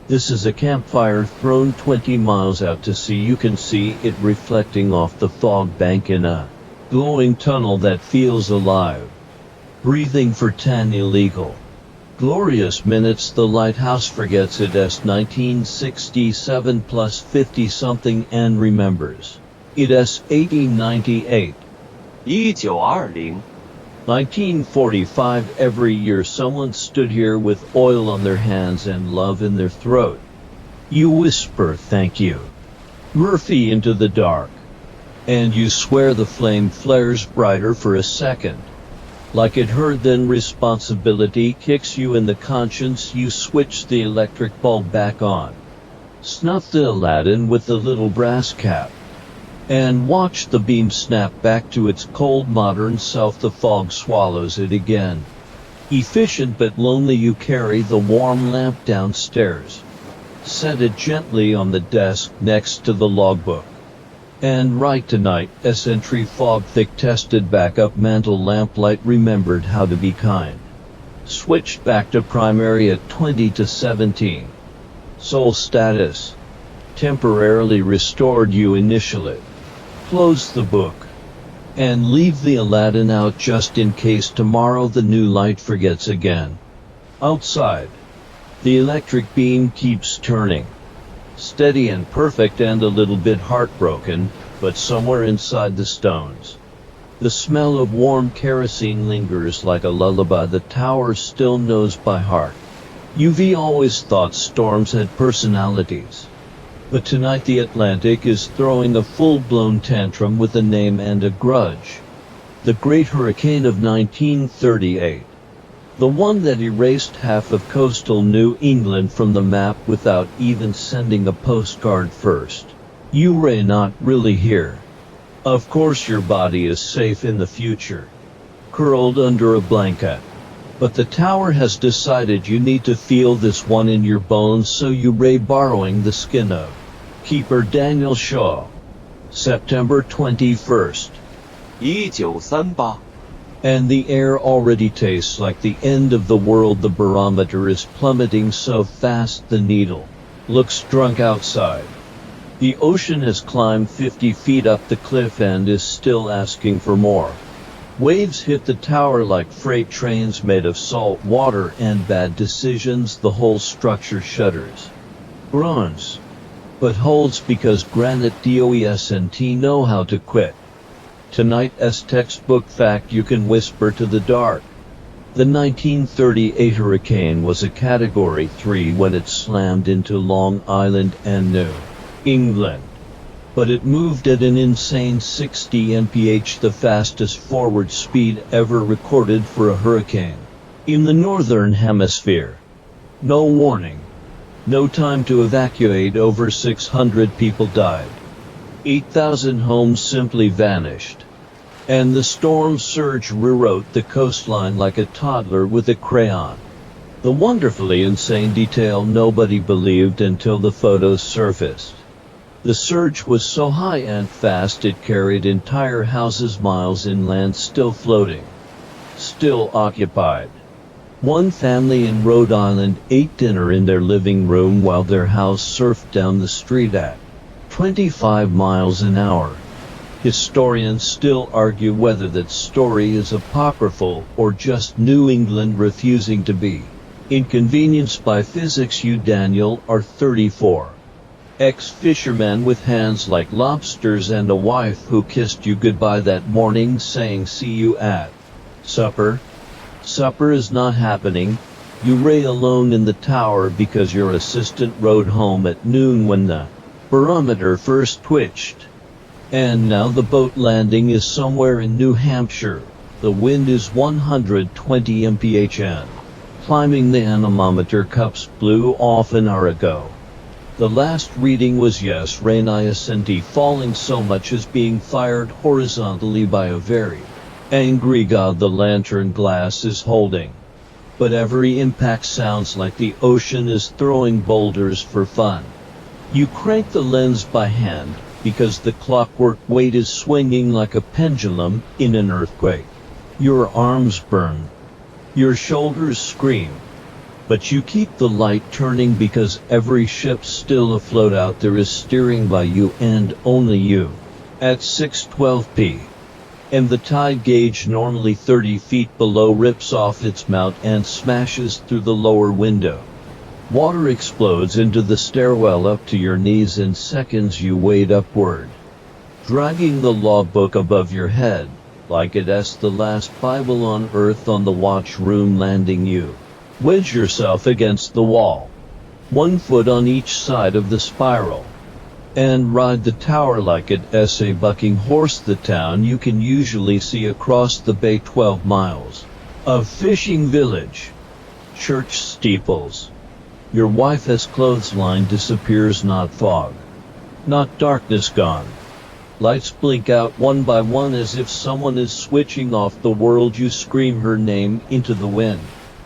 This is a campfire thrown 20 miles out to sea. You can see it reflecting off the fog bank in a glowing tunnel that feels alive, breathing for 10 illegal, glorious minutes. The lighthouse forgets it's 1967 plus 50-something and remembers it's 1898. 1920 1945. Every year someone stood here with oil on their hands and love in their throat. You whisper thank you, Murphy, into the dark, and you swear the flame flares brighter for a second, like it heard. Then responsibility kicks you in the conscience. You switch the electric bulb back on, snuff the Aladdin with the little brass cap, and watch the beam snap back to its cold modern self. The fog swallows it again. Efficient but lonely. You carry the warm lamp downstairs, set it gently on the desk next to the logbook, and write tonight. Entry: fog thick, tested backup mantle lamplight, remembered how to be kind. Switched back to primary at 20 to 17. Soul status temporarily restored. You initial it, close the book, and leave the Aladdin out just in case tomorrow the new light forgets again. Outside, the electric beam keeps turning, steady and perfect, and a little bit heartbroken, but somewhere inside the stones, the smell of warm kerosene lingers like a lullaby the tower still knows by heart. UV always thought storms had personalities, but tonight the Atlantic is throwing a full-blown tantrum with a name and a grudge. The Great Hurricane of 1938. The one that erased half of coastal New England from the map without even sending a postcard first. You're not really here. Of course your body is safe in the future, curled under a blanket. But the tower has decided you need to feel this one in your bones, so you're borrowing the skin of Keeper Daniel Shaw. September 21st. 1938 And the air already tastes like the end of the world. The barometer is plummeting so fast the needle looks drunk outside. The ocean has climbed 50 feet up the cliff and is still asking for more. Waves hit the tower like freight trains made of salt water and bad decisions. The whole structure shudders, groans, but holds because granite doesn't know how to quit. Tonight's textbook fact: you can whisper to the dark, The 1938 hurricane was a Category 3 when it slammed into Long Island and New England. But it moved at an insane 60 mph, the fastest forward speed ever recorded for a hurricane in the northern hemisphere. No warning. No time to evacuate. Over 600 people died. 8,000 homes simply vanished. And the storm surge rewrote the coastline like a toddler with a crayon. The wonderfully insane detail nobody believed until the photos surfaced. The surge was so high and fast it carried entire houses miles inland, still floating, still occupied. One family in Rhode Island ate dinner in their living room while their house surfed down the street at 25 miles an hour. Historians still argue whether that story is apocryphal or just New England refusing to be inconvenienced by physics. You, Daniel, are 34. Ex-fisherman with hands like lobsters and a wife who kissed you goodbye that morning saying see you at supper. Supper is not happening. You lay alone in the tower because your assistant rode home at noon when the barometer first twitched. And now the boat landing is somewhere in New Hampshire. The wind is 120 mph and climbing the anemometer cups blew off an hour ago. The last reading was yes, rain isn't falling so much as being fired horizontally by a very angry god the lantern glass is holding. But every impact sounds like the ocean is throwing boulders for fun. You crank the lens by hand because the clockwork weight is swinging like a pendulum in an earthquake. Your arms burn. Your shoulders scream. But you keep the light turning because every ship still afloat out there is steering by you and only you. At 6:12 p.m. the tide gauge, normally 30 feet below, rips off its mount and smashes through the lower window. Water explodes into the stairwell up to your knees in seconds. You wade upward, dragging the logbook above your head, like it's the last Bible on earth. On the watchroom landing, you wedge yourself against the wall, 1 foot on each side of the spiral, and ride the tower like it's a bucking horse. The town you can usually see across the bay, 12 miles of fishing village, church steeples. Your wife's clothesline disappears, not fog, not darkness gone. Lights blink out one by one as if someone is switching off the world. You scream her name into the wind,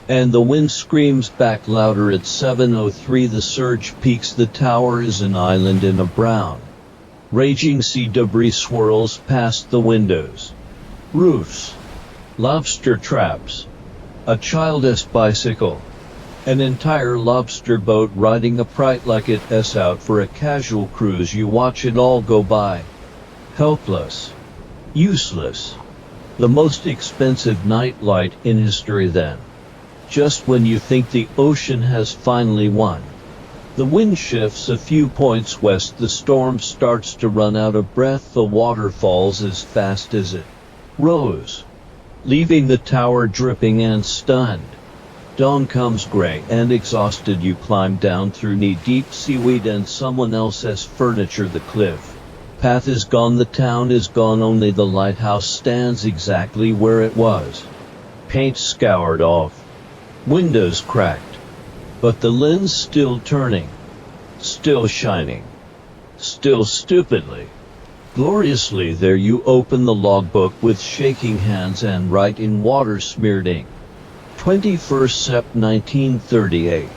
and the wind screams back louder. At 7:03 the surge peaks. The tower is an island in a brown, raging sea. Debris swirls past the windows, roofs, lobster traps, a child's bicycle, an entire lobster boat riding upright like it's out for a casual cruise. You watch it all go by, helpless, useless. The most expensive night light in history. Then, just when you think the ocean has finally won, the wind shifts a few points west. The storm starts to run out of breath. The water falls as fast as it rose, leaving the tower dripping and stunned. Dawn comes, gray and exhausted. You climb down through knee-deep seaweed and someone else's furniture. The cliff path is gone. The town is gone. Only the lighthouse stands exactly where it was. Paint scoured off, windows cracked, but the lens still turning, still shining, still stupidly, gloriously there. You open the logbook with shaking hands and write in water-smeared ink, 21st Sep 1938.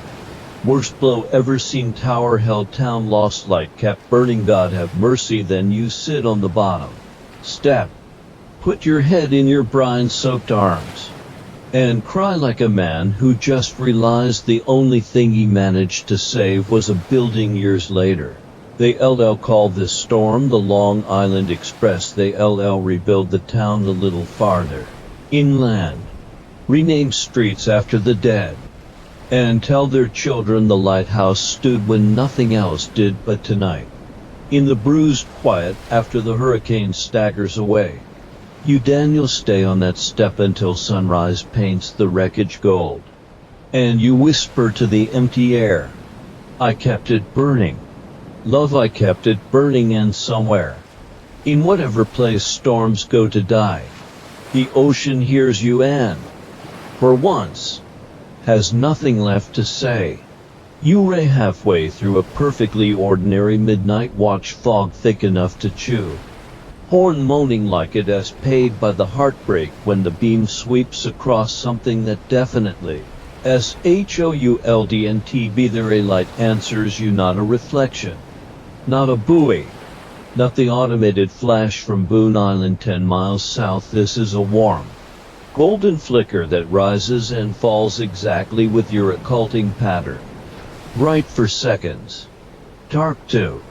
Worst blow ever seen. Tower held, town lost, light kept burning. God have mercy. Then you sit on the bottom step, put your head in your brine-soaked arms, and cry like a man who just realized the only thing he managed to save was a building. Years later, they call this storm the Long Island Express. They rebuild the town a little farther inland, rename streets after the dead, and tell their children the lighthouse stood when nothing else did. But tonight, in the bruised quiet after the hurricane staggers away, You Daniel stay on that step until sunrise paints the wreckage gold. And you whisper to the empty air, I kept it burning. Love, I kept it burning, and somewhere, in whatever place storms go to die, the ocean hears you and, for once, has nothing left to say. You ray halfway through a perfectly ordinary midnight watch, fog thick enough to chew. Horn moaning like it is paid by the heartbreak when the beam sweeps across something that definitely SHOULD be there. A light answers you, not a reflection, not a buoy, not the automated flash from Boone Island 10 miles south. This is a warm, golden flicker that rises and falls exactly with your occulting pattern. Bright for seconds, dark too,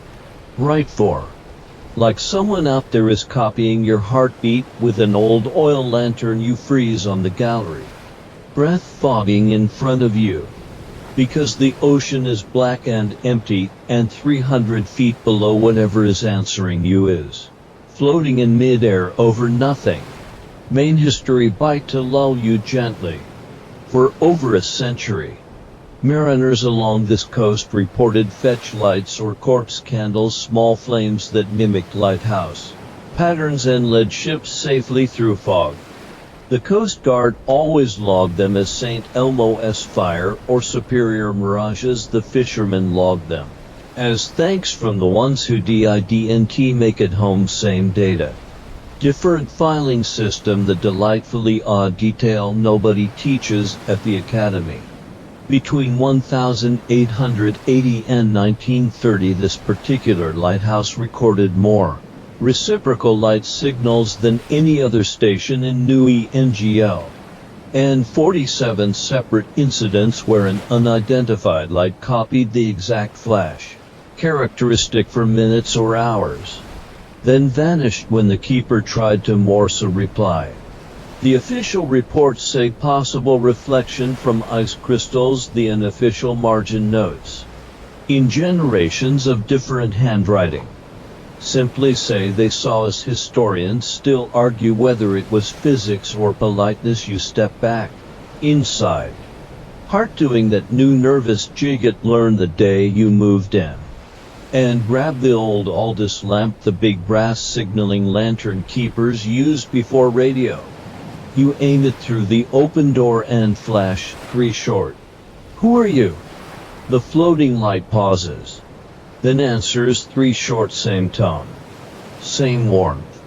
bright for, like someone out there is copying your heartbeat with an old oil lantern. You freeze on the gallery, breath fogging in front of you, because the ocean is black and empty, and 300 feet below whatever is answering you is floating in midair over nothing. Maine history bite to lull you gently. For over a century, mariners along this coast reported fetch lights or corpse candles, small flames that mimicked lighthouse patterns and led ships safely through fog. The Coast Guard always logged them as St. Elmo's fire or Superior mirages. The fishermen logged them as thanks from the ones who didn't make it home. Same data, different filing system, the delightfully odd detail nobody teaches at the academy. Between 1880 and 1930, this particular lighthouse recorded more reciprocal light signals than any other station in New NGL, and 47 separate incidents where an unidentified light copied the exact flash characteristic for minutes or hours, then vanished when the keeper tried to Morse a reply. The official reports say possible reflection from ice crystals. The unofficial margin notes, in generations of different handwriting, simply say they saw us. Historians still argue whether it was physics or politeness. You step back, inside, heart doing that new nervous jig it learned the day you moved in, and grab the old Aldous lamp, the big brass signaling lantern keepers used before radio. You aim it through the open door and flash, 3 short. Who are you? The floating light pauses, then answers 3 short, same tone, same warmth,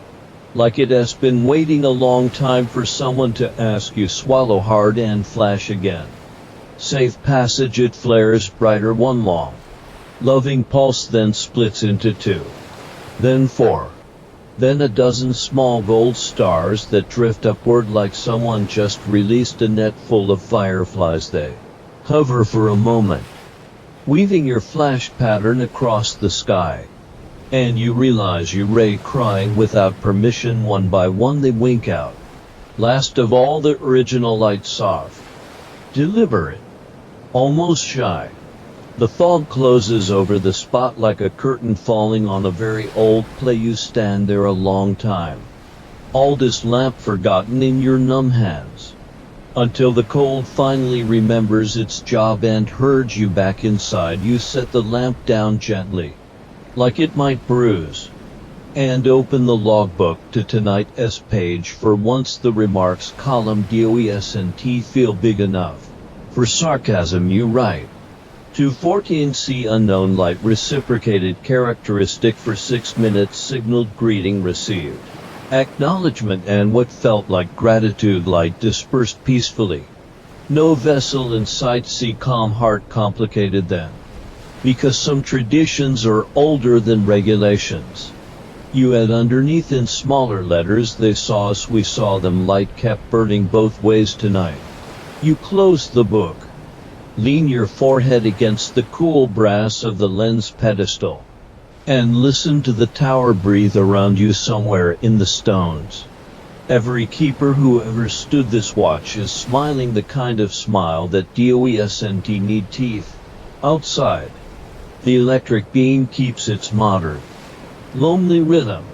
like it has been waiting a long time for someone to ask you. Swallow hard and flash again. Safe passage. It flares brighter. 1 long, loving pulse, then splits into 2, then 4. Then a dozen small gold stars that drift upward like someone just released a net full of fireflies. They hover for a moment, weaving your flash pattern across the sky, and you realize you ray crying without permission. 1 by 1 they wink out. Last of all, the original light, soft, deliberate, almost shy. The fog closes over the spot like a curtain falling on a very old play. You stand there a long time, Aldous lamp forgotten in your numb hands, until the cold finally remembers its job and hurries you back inside. You set the lamp down gently, like it might bruise, and open the logbook to tonight's page. For once the remarks column doesn't feel big enough for sarcasm. You write, 214C unknown light reciprocated characteristic for 6 minutes, signaled greeting received, acknowledgement, and what felt like gratitude. Light dispersed peacefully. No vessel in sight. See calm heart. Complicated then, because some traditions are older than regulations. You add underneath in smaller letters, they saw us, we saw them. Light kept burning both ways tonight. You close the book, lean your forehead against the cool brass of the lens pedestal, and listen to the tower breathe around you somewhere in the stones. Every keeper who ever stood this watch is smiling the kind of smile that doesn't need teeth. Outside, the electric beam keeps its modern, lonely rhythm,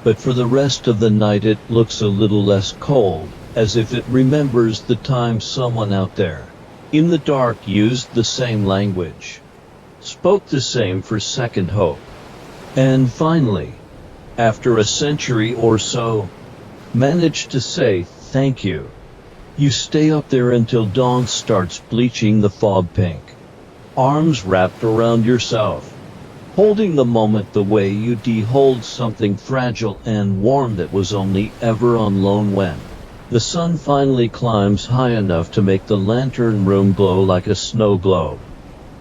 but for the rest of the night it looks a little less cold, as if it remembers the time someone out there in the dark used the same language, spoke the same for second hope. And finally, after a century or so, managed to say thank you. You stay up there until dawn starts bleaching the fog pink, arms wrapped around yourself, holding the moment the way you'd hold something fragile and warm that was only ever on loan when the sun finally climbs high enough to make the lantern room glow like a snow globe.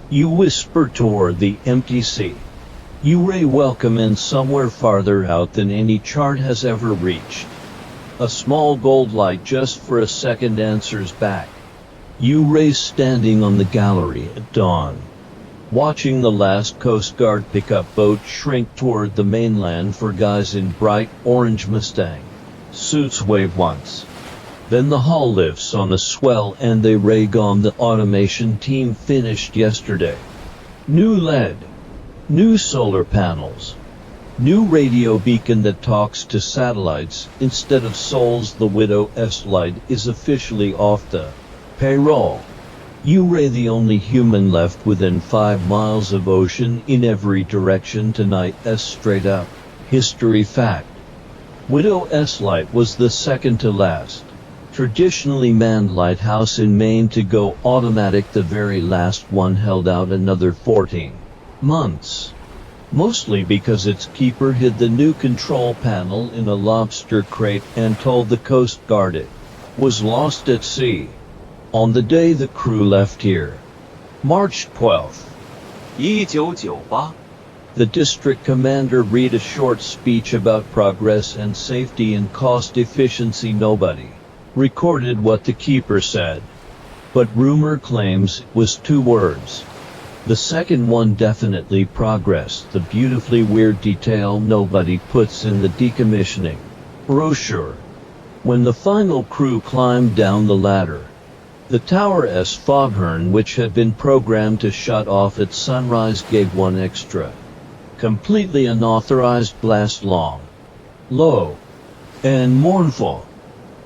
You whisper toward the empty sea. You ray welcome in somewhere farther out than any chart has ever reached. A small gold light just for a second answers back. You ray standing on the gallery at dawn, watching the last Coast Guard pickup boat shrink toward the mainland for guys in bright orange Mustang suits wave once. Then the hull lifts on a swell and they ray gone. The automation team finished yesterday. New lead, new solar panels, new radio beacon that talks to satellites instead of souls. The Widow's light is officially off the payroll. You ray the only human left within 5 miles of ocean in every direction tonight. As straight up history fact. Widow's light was the second to last traditionally manned lighthouse in Maine to go automatic. The very last one held out another 14 months. Mostly because its keeper hid the new control panel in a lobster crate and told the Coast Guard it was lost at sea. On the day the crew left here, March 12th, 1998 the district commander read a short speech about progress and safety and cost efficiency. Nobody recorded what the keeper said, but rumor claims it was 2 words. The second one definitely progress, the beautifully weird detail nobody puts in the decommissioning brochure. When the final crew climbed down the ladder, the tower's foghorn, which had been programmed to shut off at sunrise, gave one extra, completely unauthorized blast, long, low, and mournful,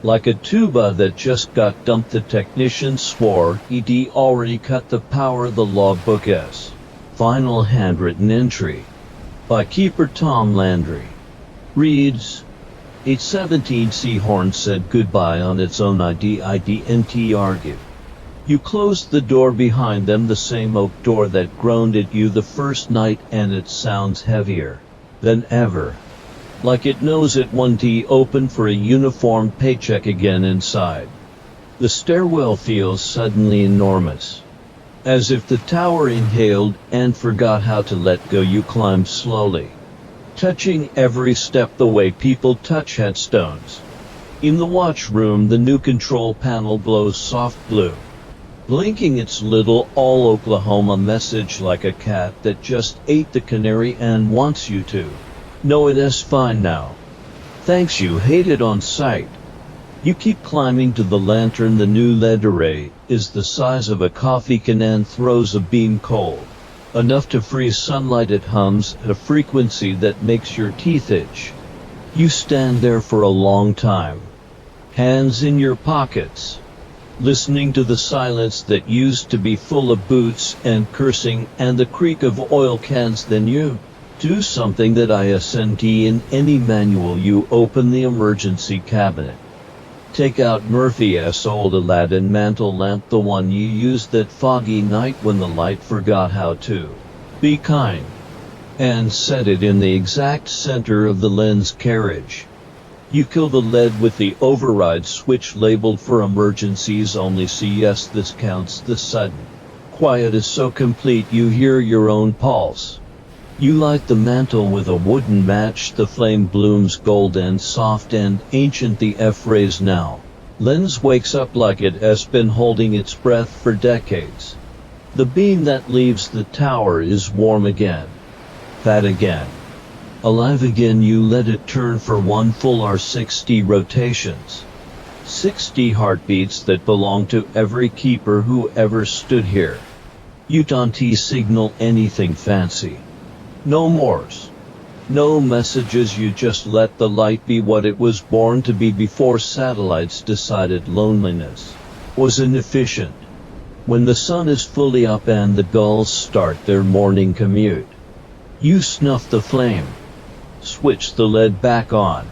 like a tuba that just got dumped. The technician swore he'd already cut the power. The logbook's final handwritten entry by Keeper Tom Landry reads, 817 Seahorn said goodbye on its own. IDNT argued. You closed the door behind them, the same oak door that groaned at you the first night, and it sounds heavier than ever. Like it knows it won't open for a uniform paycheck again inside. The stairwell feels suddenly enormous, as if the tower inhaled and forgot how to let go. You climb slowly, touching every step the way people touch headstones. In the watch room, the new control panel glows soft blue, blinking its little all Oklahoma message like a cat that just ate the canary and wants you to know it is fine now. Thanks, you hate it on sight. You keep climbing to the lantern. The new lead array is the size of a coffee can and throws a beam cold enough to freeze sunlight. It hums at a frequency that makes your teeth itch. You stand there for a long time, hands in your pockets, listening to the silence that used to be full of boots and cursing and the creak of oil cans. Then you do something that isn't in any manual. You open the emergency cabinet, take out Murphy's old Aladdin mantle lamp, the one you used that foggy night when the light forgot how to be kind, and set it in the exact center of the lens carriage. You kill the lead with the override switch labeled for emergencies only. See, yes, this counts. The sudden quiet is so complete you hear your own pulse. You light the mantle with a wooden match. The flame blooms gold and soft and ancient. The F-rays now. Lens wakes up like it has been holding its breath for decades. The beam that leaves the tower is warm again, fat again, alive again. You let it turn for one full hour, 60 rotations, 60 heartbeats that belong to every keeper who ever stood here. You don't signal anything fancy. No Morse No messages, you just let the light be what it was born to be before satellites decided loneliness was inefficient. When the sun is fully up and the gulls start their morning commute, you snuff the flame, switch the lead back on,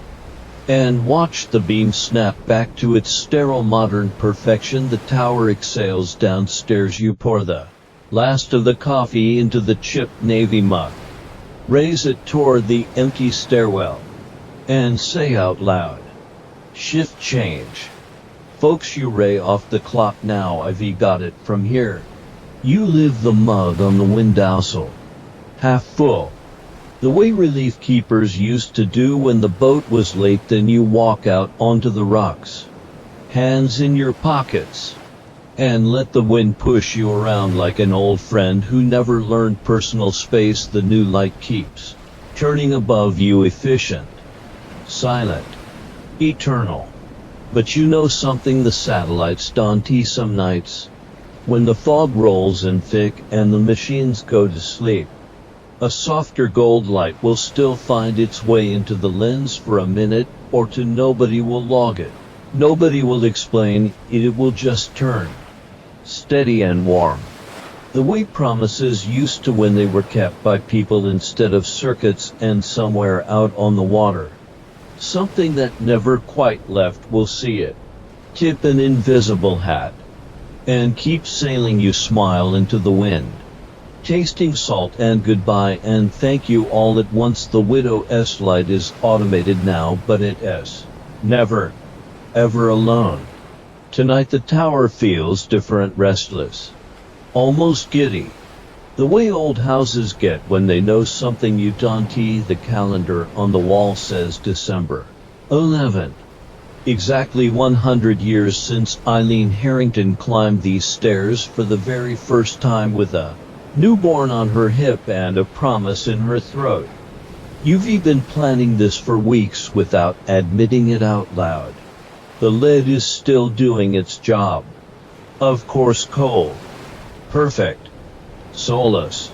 and watch the beam snap back to its sterile modern perfection. The tower exhales downstairs. You pour the last of the coffee into the chipped navy mug, raise it toward the empty stairwell, and say out loud, "Shift change. Folks, you ray off the clock now. I've got it from here." You leave the mug on the windowsill, half full, the way relief keepers used to do when the boat was late. Then you walk out onto the rocks, hands in your pockets, and let the wind push you around like an old friend who never learned personal space. The new light keeps turning above you, efficient, silent, eternal. But you know something? The satellites don't some nights, when the fog rolls in thick and the machines go to sleep, a softer gold light will still find its way into the lens for a minute or two. Nobody will log it. Nobody will explain it. It will just turn steady and warm, the way promises used to when they were kept by people instead of circuits and somewhere out on the water. Something that never quite left. Will see it, tip an invisible hat, and keep sailing. You smile into the wind, tasting salt and goodbye and thank you all at once. The widow's light is automated now, but it is never, ever alone. Tonight the tower feels different, restless, almost giddy, the way old houses get when they know something you don't. The calendar on the wall says December 11th. Exactly 100 years since Elin Harrington climbed these stairs for the very first time with a newborn on her hip and a promise in her throat. You've been planning this for weeks without admitting it out loud. The lid is still doing its job. Of course, cold, perfect, soulless.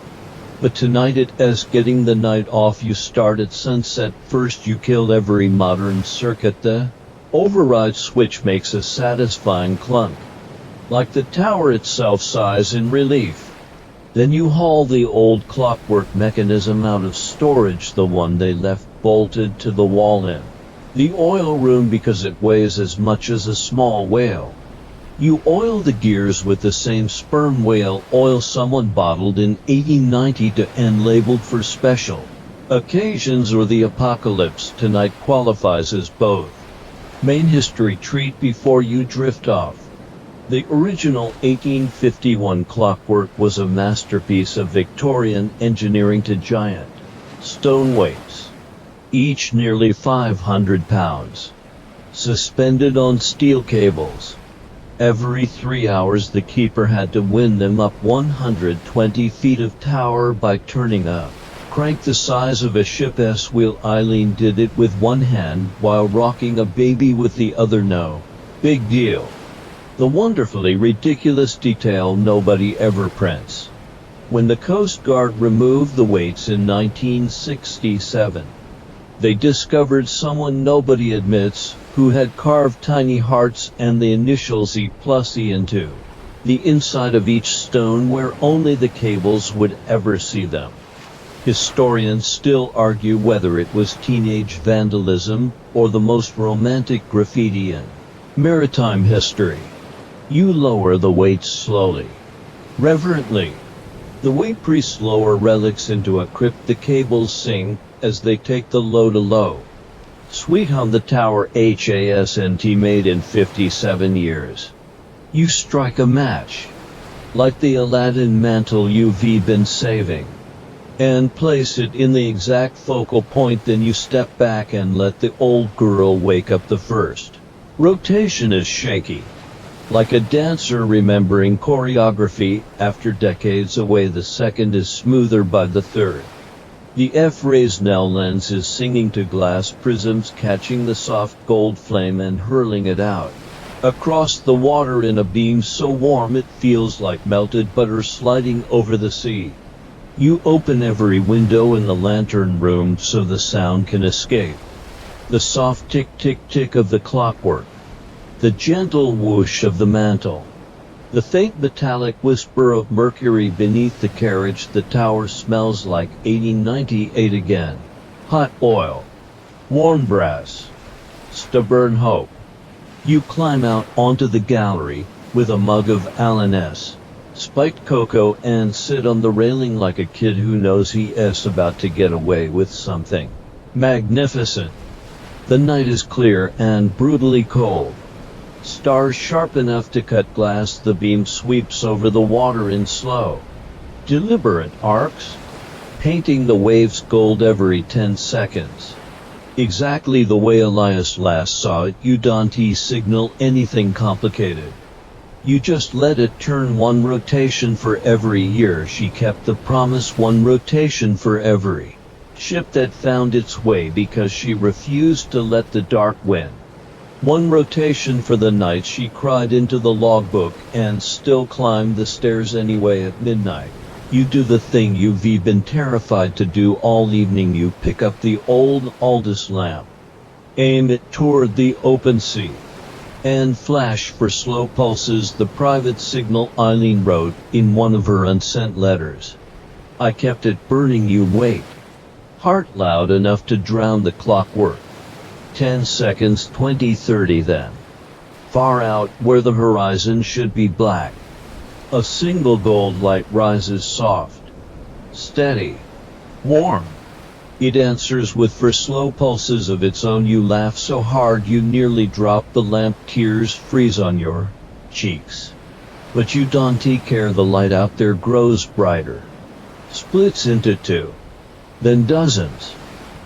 But tonight it is getting the night off. You start at sunset. First you kill every modern circuit. The override switch makes a satisfying clunk, like the tower itself sighs in relief. Then you haul the old clockwork mechanism out of storage, the one they left bolted to the wall in the oil room because it weighs as much as a small whale. You oil the gears with the same sperm whale oil someone bottled in 1890 and labeled for special occasions or the apocalypse. Tonight qualifies as both. Main history treat before you drift off. The original 1851 clockwork was a masterpiece of Victorian engineering to giant stone weights, each nearly 500 pounds, suspended on steel cables. Every 3 hours the keeper had to wind them up 120 feet of tower by turning a crank the size of a ship's wheel. Elin did it with one hand while rocking a baby with the other. No big deal. The wonderfully ridiculous detail nobody ever prints. When the Coast Guard removed the weights in 1967, they discovered someone nobody admits who had carved tiny hearts and the initials E plus E into the inside of each stone where only the cables would ever see them. Historians still argue whether it was teenage vandalism or the most romantic graffiti in maritime history. You lower the weights slowly, reverently, the way priests lower relics into a crypt. The cables sing as they take the load. A low, sweet hum. The tower hasn't made in 57 years. You strike a match, like the Aladdin mantle you've been saving, and place it in the exact focal point. Then you step back and let the old girl wake up. The first rotation is shaky, like a dancer remembering choreography after decades away. The second is smoother by the third. The Fresnel lens is singing to glass prisms, catching the soft gold flame and hurling it out across the water in a beam so warm it feels like melted butter sliding over the sea. You open every window in the lantern room so the sound can escape. The soft tick-tick-tick of the clockwork. The gentle whoosh of the mantle. The faint metallic whisper of mercury beneath the carriage. The tower smells like 1898 again. Hot oil. Warm brass. Stubborn hope. You climb out onto the gallery with a mug of Elin spiked cocoa and sit on the railing like a kid who knows he is about to get away with something magnificent. The night is clear and brutally cold. Stars sharp enough to cut glass. The beam sweeps over the water in slow, deliberate arcs, painting the waves gold every 10 seconds. Exactly the way Elias last saw it. You don't signal anything complicated. You just let it turn one rotation for every year. She kept the promise, one rotation for every ship that found its way, because she refused to let the dark win. One rotation for the night. She cried into the logbook and still climbed the stairs anyway. At midnight, you do the thing you've been terrified to do all evening. You pick up the oldest lamp, aim it toward the open sea, and flash for slow pulses the private signal Eileen wrote in one of her unsent letters. I kept it burning. You wait. Heart loud enough to drown the clockwork. 10 seconds, 20, 30, then. Far out where the horizon should be black, a single gold light rises, soft, steady, warm. It answers with for slow pulses of its own. You laugh so hard you nearly drop the lamp. Tears freeze on your cheeks. But you don't care. The light out there grows brighter, splits into two, then dozens,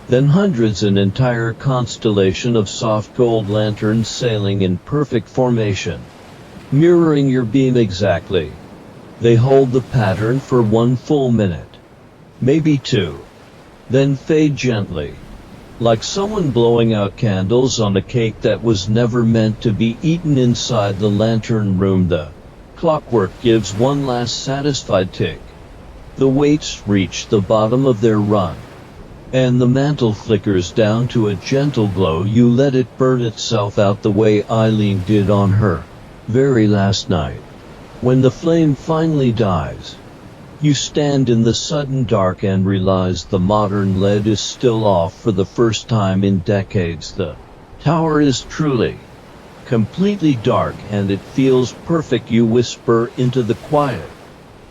then hundreds, an entire constellation of soft gold lanterns sailing in perfect formation, mirroring your beam exactly. They hold the pattern for 1 full minute, maybe 2, then fade gently, like someone blowing out candles on a cake that was never meant to be eaten. Inside the lantern room, the clockwork gives one last satisfied tick. The weights reach the bottom of their run, and the mantle flickers down to a gentle glow. You let it burn itself out the way Eileen did on her very last night. When the flame finally dies, you stand in the sudden dark and realize the modern LED is still off for the first time in decades. The tower is truly, completely dark, and it feels perfect. You whisper into the quiet,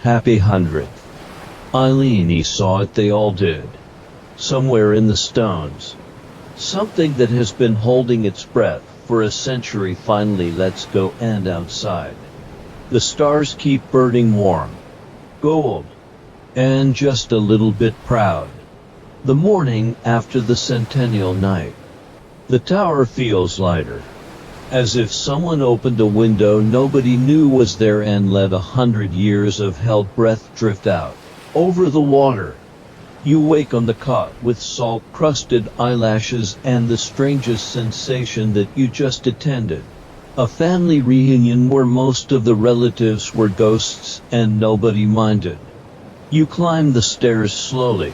happy 100th. Eileen saw it, they all did. Somewhere in the stones, something that has been holding its breath for a century finally lets go, and outside, the stars keep burning warm, gold, and just a little bit proud. The morning after the centennial night, the tower feels lighter, as if someone opened a window nobody knew was there and let 100 years of held breath drift out over the water. You wake on the cot with salt-crusted eyelashes and the strangest sensation that you just attended a family reunion where most of the relatives were ghosts and nobody minded. You climb the stairs slowly,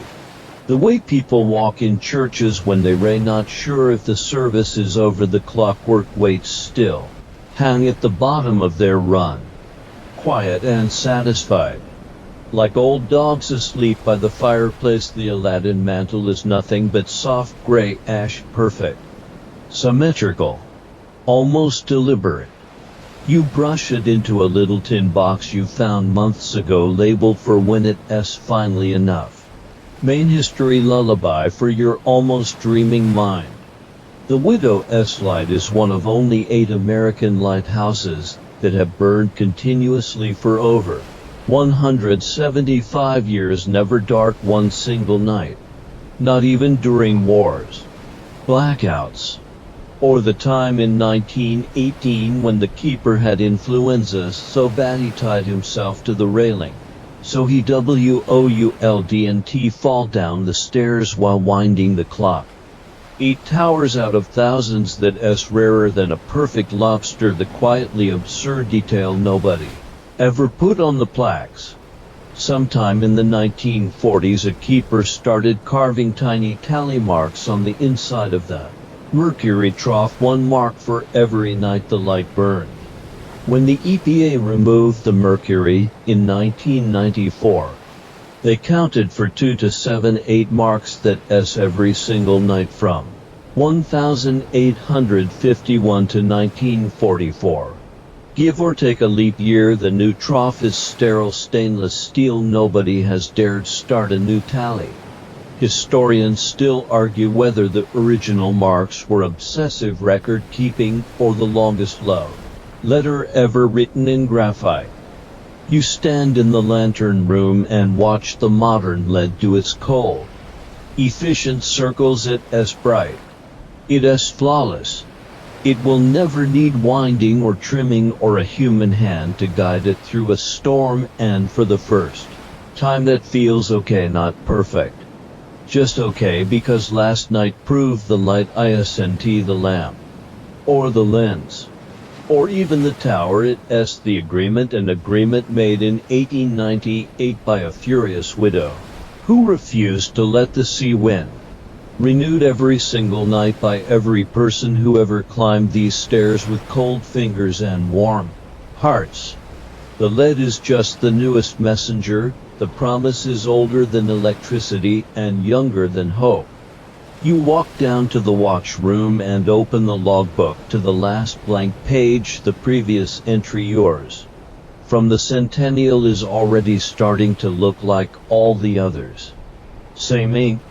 the way people walk in churches when they pray, not sure if the service is over. The clockwork waits still, hang at the bottom of their run, quiet and satisfied, like old dogs asleep by the fireplace. The Aladdin mantle is nothing but soft gray ash, perfect, symmetrical, almost deliberate. You brush it into a little tin box you found months ago, labeled for when it's finally enough. Maine history lullaby for your almost dreaming mind. The Widow's Light is one of only 8 American lighthouses that have burned continuously for over 175 years, never dark one single night, not even during wars, blackouts, or the time in 1918 when the keeper had influenza so bad he tied himself to the railing, so he wouldn't fall down the stairs while winding the clock. 8 towers out of thousands, that's rarer than a perfect lobster. The quietly absurd detail nobody ever put on the plaques, Sometime in the 1940s, a keeper started carving tiny tally marks on the inside of the mercury trough, one mark for every night the light burned. When the EPA removed the mercury in 1994, they counted for 2 to 7, 8 marks that S every single night from 1851 to 1944. Give or take a leap year, the new trough is sterile stainless steel. Nobody has dared start a new tally. Historians still argue whether the original marks were obsessive record keeping or the longest love letter ever written in graphite. You stand in the lantern room and watch the modern lead do its cold, efficient circles. It is bright. It is flawless. It will never need winding or trimming or a human hand to guide it through a storm, and for the first time that feels okay, not perfect. Just okay, because last night proved the light isn't the lamp, or the lens, or even the tower. It is the agreement, an agreement made in 1898 by a furious widow who refused to let the sea win. Renewed every single night by every person who ever climbed these stairs with cold fingers and warm hearts. The lead is just the newest messenger. The promise is older than electricity and younger than hope. You walk down to the watch room and open the logbook to the last blank page, the previous entry, yours from the centennial, is already starting to look like all the others. Same ink,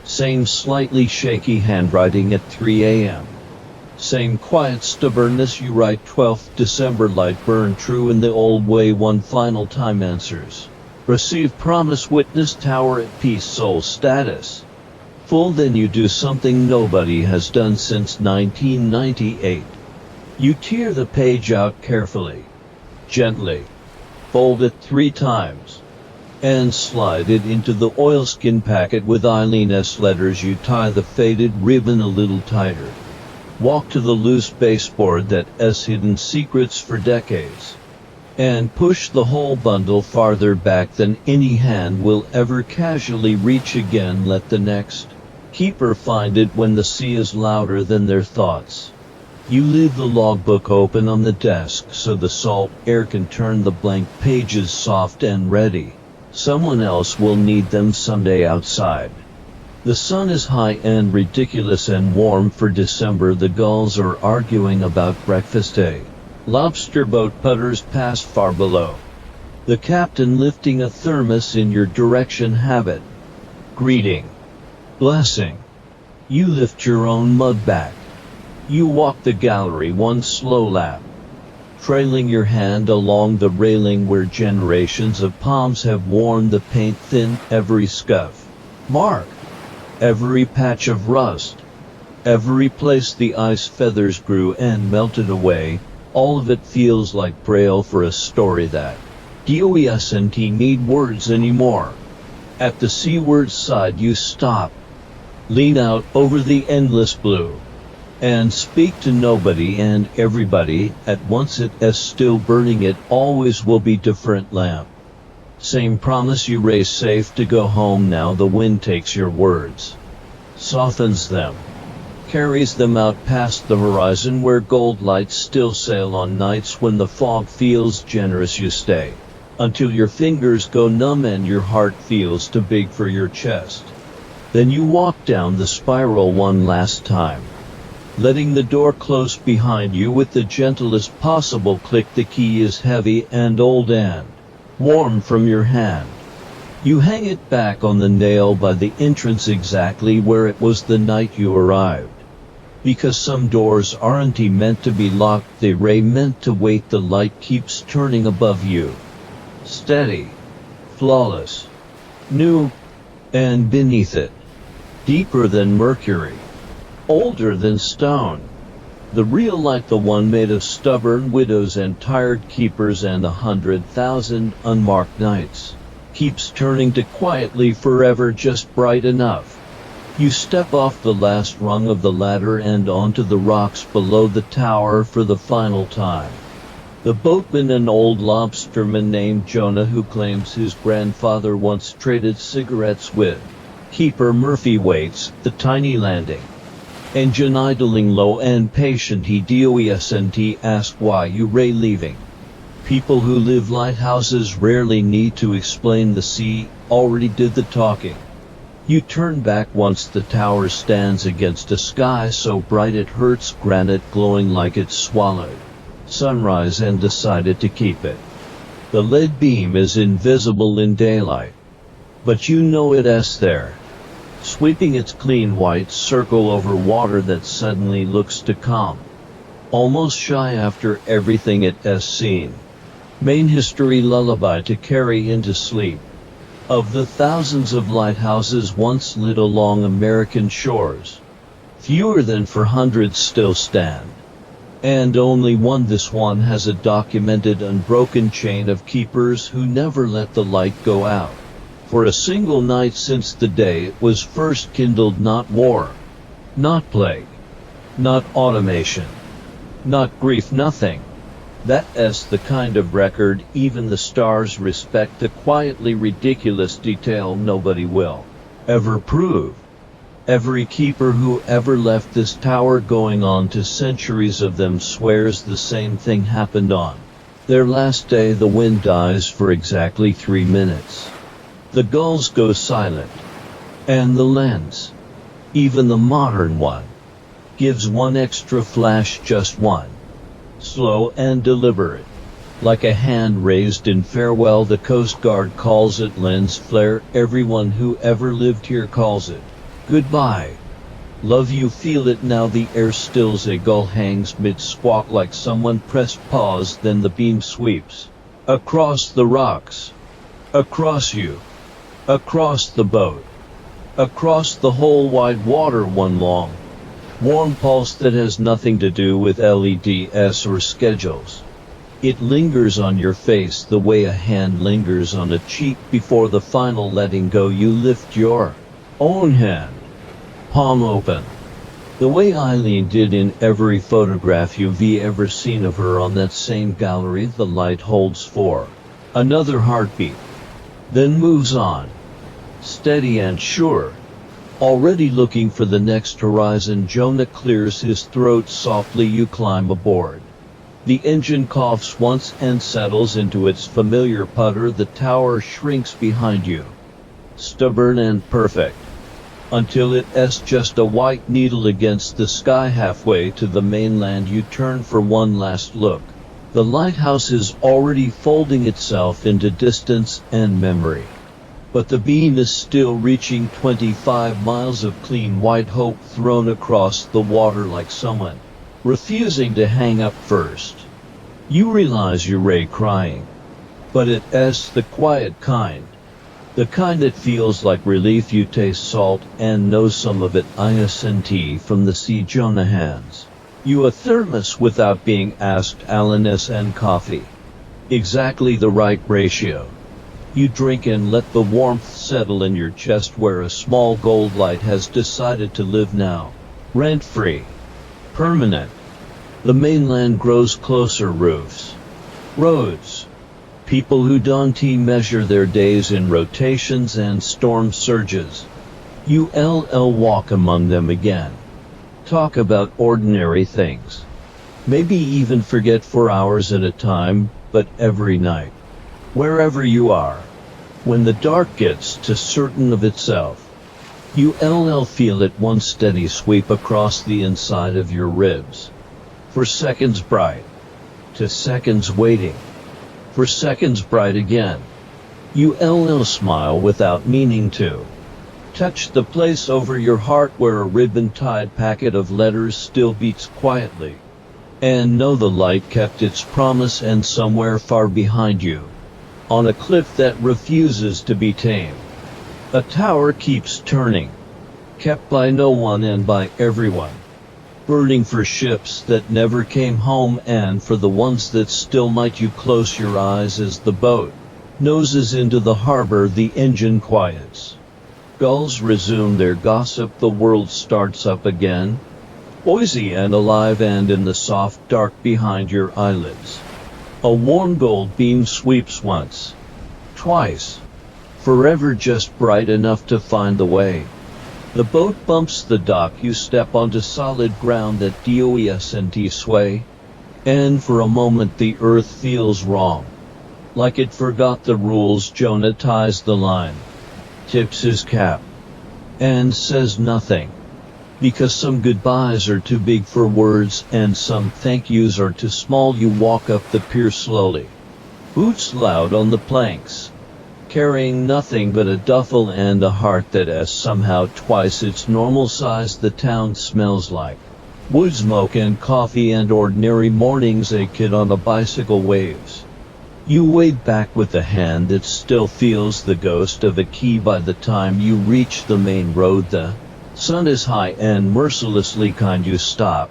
same slightly shaky handwriting at 3 a.m. Same quiet stubbornness. You write 12th December, light burn, true in the old way, one final time, answers receive, promise, witness, tower at peace, soul status full. Then you do something nobody has done since 1998. You tear the page out carefully, gently, fold it 3 times, and slide it into the oilskin packet with Eileen's letters. You tie the faded ribbon a little tighter. Walk to the loose baseboard that has hidden secrets for decades, and push the whole bundle farther back than any hand will ever casually reach again. Let the next keeper find it when the sea is louder than their thoughts. You leave the logbook open on the desk so the salt air can turn the blank pages soft and ready. Someone else will need them someday outside. The sun is high and ridiculous and warm for December. The gulls are arguing about breakfast. A lobster boat putters past far below, the captain lifting a thermos in your direction. Habit, greeting, blessing. You lift your own mug back. You walk the gallery one slow lap, trailing your hand along the railing where generations of palms have worn the paint thin. Every scuff mark, every patch of rust, every place the ice feathers grew and melted away, all of it feels like braille for a story that doesn't need words anymore. At the seaward side you stop, lean out over the endless blue, and speak to nobody and everybody at once. It is still burning. It always will be. Different lamp, same promise. You race safe to go home now. The wind takes your words, softens them, carries them out past the horizon where gold lights still sail on nights when the fog feels generous. You stay until your fingers go numb and your heart feels too big for your chest. Then you walk down the spiral one last time, letting the door close behind you with the gentlest possible click. The key is heavy and old and warm from your hand. You hang it back on the nail by the entrance, exactly where it was the night you arrived. Because some doors aren't meant to be locked, they're meant to wait. The light keeps turning above you, steady, flawless, new, and beneath it, deeper than mercury, older than stone, the real light, the one made of stubborn widows and tired keepers and 100,000 unmarked nights, keeps turning to quietly forever, just bright enough. You step off the last rung of the ladder and onto the rocks below the tower for the final time. The boatman, an old lobsterman named Jonah, who claims his grandfather once traded cigarettes with Keeper Murphy, waits the tiny landing. Engine idling low and patient, he doesn't ask why you ray leaving. People who live lighthouses rarely need to explain, the sea already did the talking. You turn back once the tower stands against a sky so bright it hurts granite, glowing like it's swallowed sunrise, and decided to keep it. The lead beam is invisible in daylight, but you know it's there, sweeping its clean white circle over water that suddenly looks to calm, almost shy after everything it has seen. Maine history lullaby to carry into sleep. Of the thousands of lighthouses once lit along American shores, fewer than 400 still stand. And only one, this one, has a documented unbroken chain of keepers who never let the light go out for a single night since the day it was first kindled. Not war, not plague, not automation, not grief, nothing. That's the kind of record even the stars respect, a quietly ridiculous detail nobody will ever prove. Every keeper who ever left this tower, going on to centuries of them, swears the same thing happened on their last day. The wind dies for exactly 3 minutes. The gulls go silent. And the lens, even the modern one, gives one extra flash, just one. Slow and deliberate, like a hand raised in farewell. The Coast Guard calls it lens flare. Everyone who ever lived here calls it goodbye. Love, you feel it now. The air stills. A gull hangs mid-squawk like someone pressed pause. Then the beam sweeps across the rocks, across you, across the boat, across the whole wide water. One long, warm pulse that has nothing to do with LEDs or schedules. It lingers on your face the way a hand lingers on a cheek before the final letting go. You lift your own hand, palm open, the way Elin did in every photograph you've ever seen of her on that same gallery. The light holds for another heartbeat, then moves on, steady and sure, already looking for the next horizon. Jonah clears his throat softly. You climb aboard. The engine coughs once and settles into its familiar putter. The tower shrinks behind you, stubborn and perfect, until it's just a white needle against the sky. Halfway to the mainland, you turn for one last look. The lighthouse is already folding itself into distance and memory, but the beam is still reaching. 25 miles of clean white hope thrown across the water like someone refusing to hang up first. You realize you're crying, but it's the quiet kind. The kind that feels like relief. You taste salt and know some of it isn't from the sea. Jonah hands you a thermos without being asked. Elin and coffee, exactly the right ratio. You drink and let the warmth settle in your chest, where a small gold light has decided to live now, rent-free, permanent. The mainland grows closer. Roofs, roads, people who don't measure their days in rotations and storm surges. You'll walk among them again, talk about ordinary things, maybe even forget for hours at a time. But every night, wherever you are, when the dark gets too certain of itself, you'll feel it, one steady sweep across the inside of your ribs. For seconds bright, to seconds waiting, for seconds bright again. You'll smile without meaning to, touch the place over your heart where a ribbon-tied packet of letters still beats quietly, and know the light kept its promise. And somewhere far behind you, on a cliff that refuses to be tamed, a tower keeps turning, kept by no one and by everyone, burning for ships that never came home and for the ones that still might. You close your eyes as the boat noses into the harbor. The engine quiets. Gulls resume their gossip. The world starts up again, noisy and alive, and in the soft dark behind your eyelids, A warm gold beam sweeps once, twice, forever just bright enough to find the way. The boat bumps the dock, you step onto solid ground that doesn't sway, and for a moment the earth feels wrong. Like it forgot the rules. Jonah ties the line, tips his cap, and says nothing. Because some goodbyes are too big for words and some thank yous are too small. You walk up the pier slowly, boots loud on the planks, carrying nothing but a duffel and a heart that has somehow twice its normal size. The town smells like wood smoke and coffee, and ordinary mornings. A kid on a bicycle waves. You wave back with a hand that still feels the ghost of a key. By the time you reach the main road, the sun is high and mercilessly kind. You stop,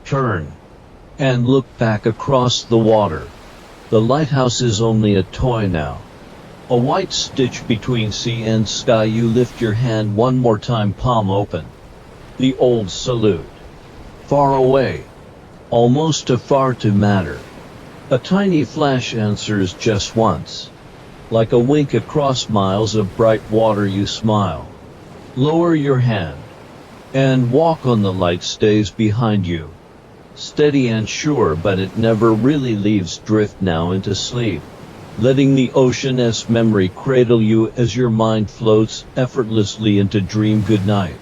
turn, and look back across the water. The lighthouse is only a toy now, a white stitch between sea and sky. You lift your hand one more time, palm open. The old salute. Far away, almost too far to matter. A tiny flash answers just once. Like a wink across miles of bright water, you smile. Lower your hand and walk on. The light stays behind you, steady and sure, but it never really leaves. Drift now into sleep, letting the ocean's memory cradle you as your mind floats effortlessly into dream. Good night.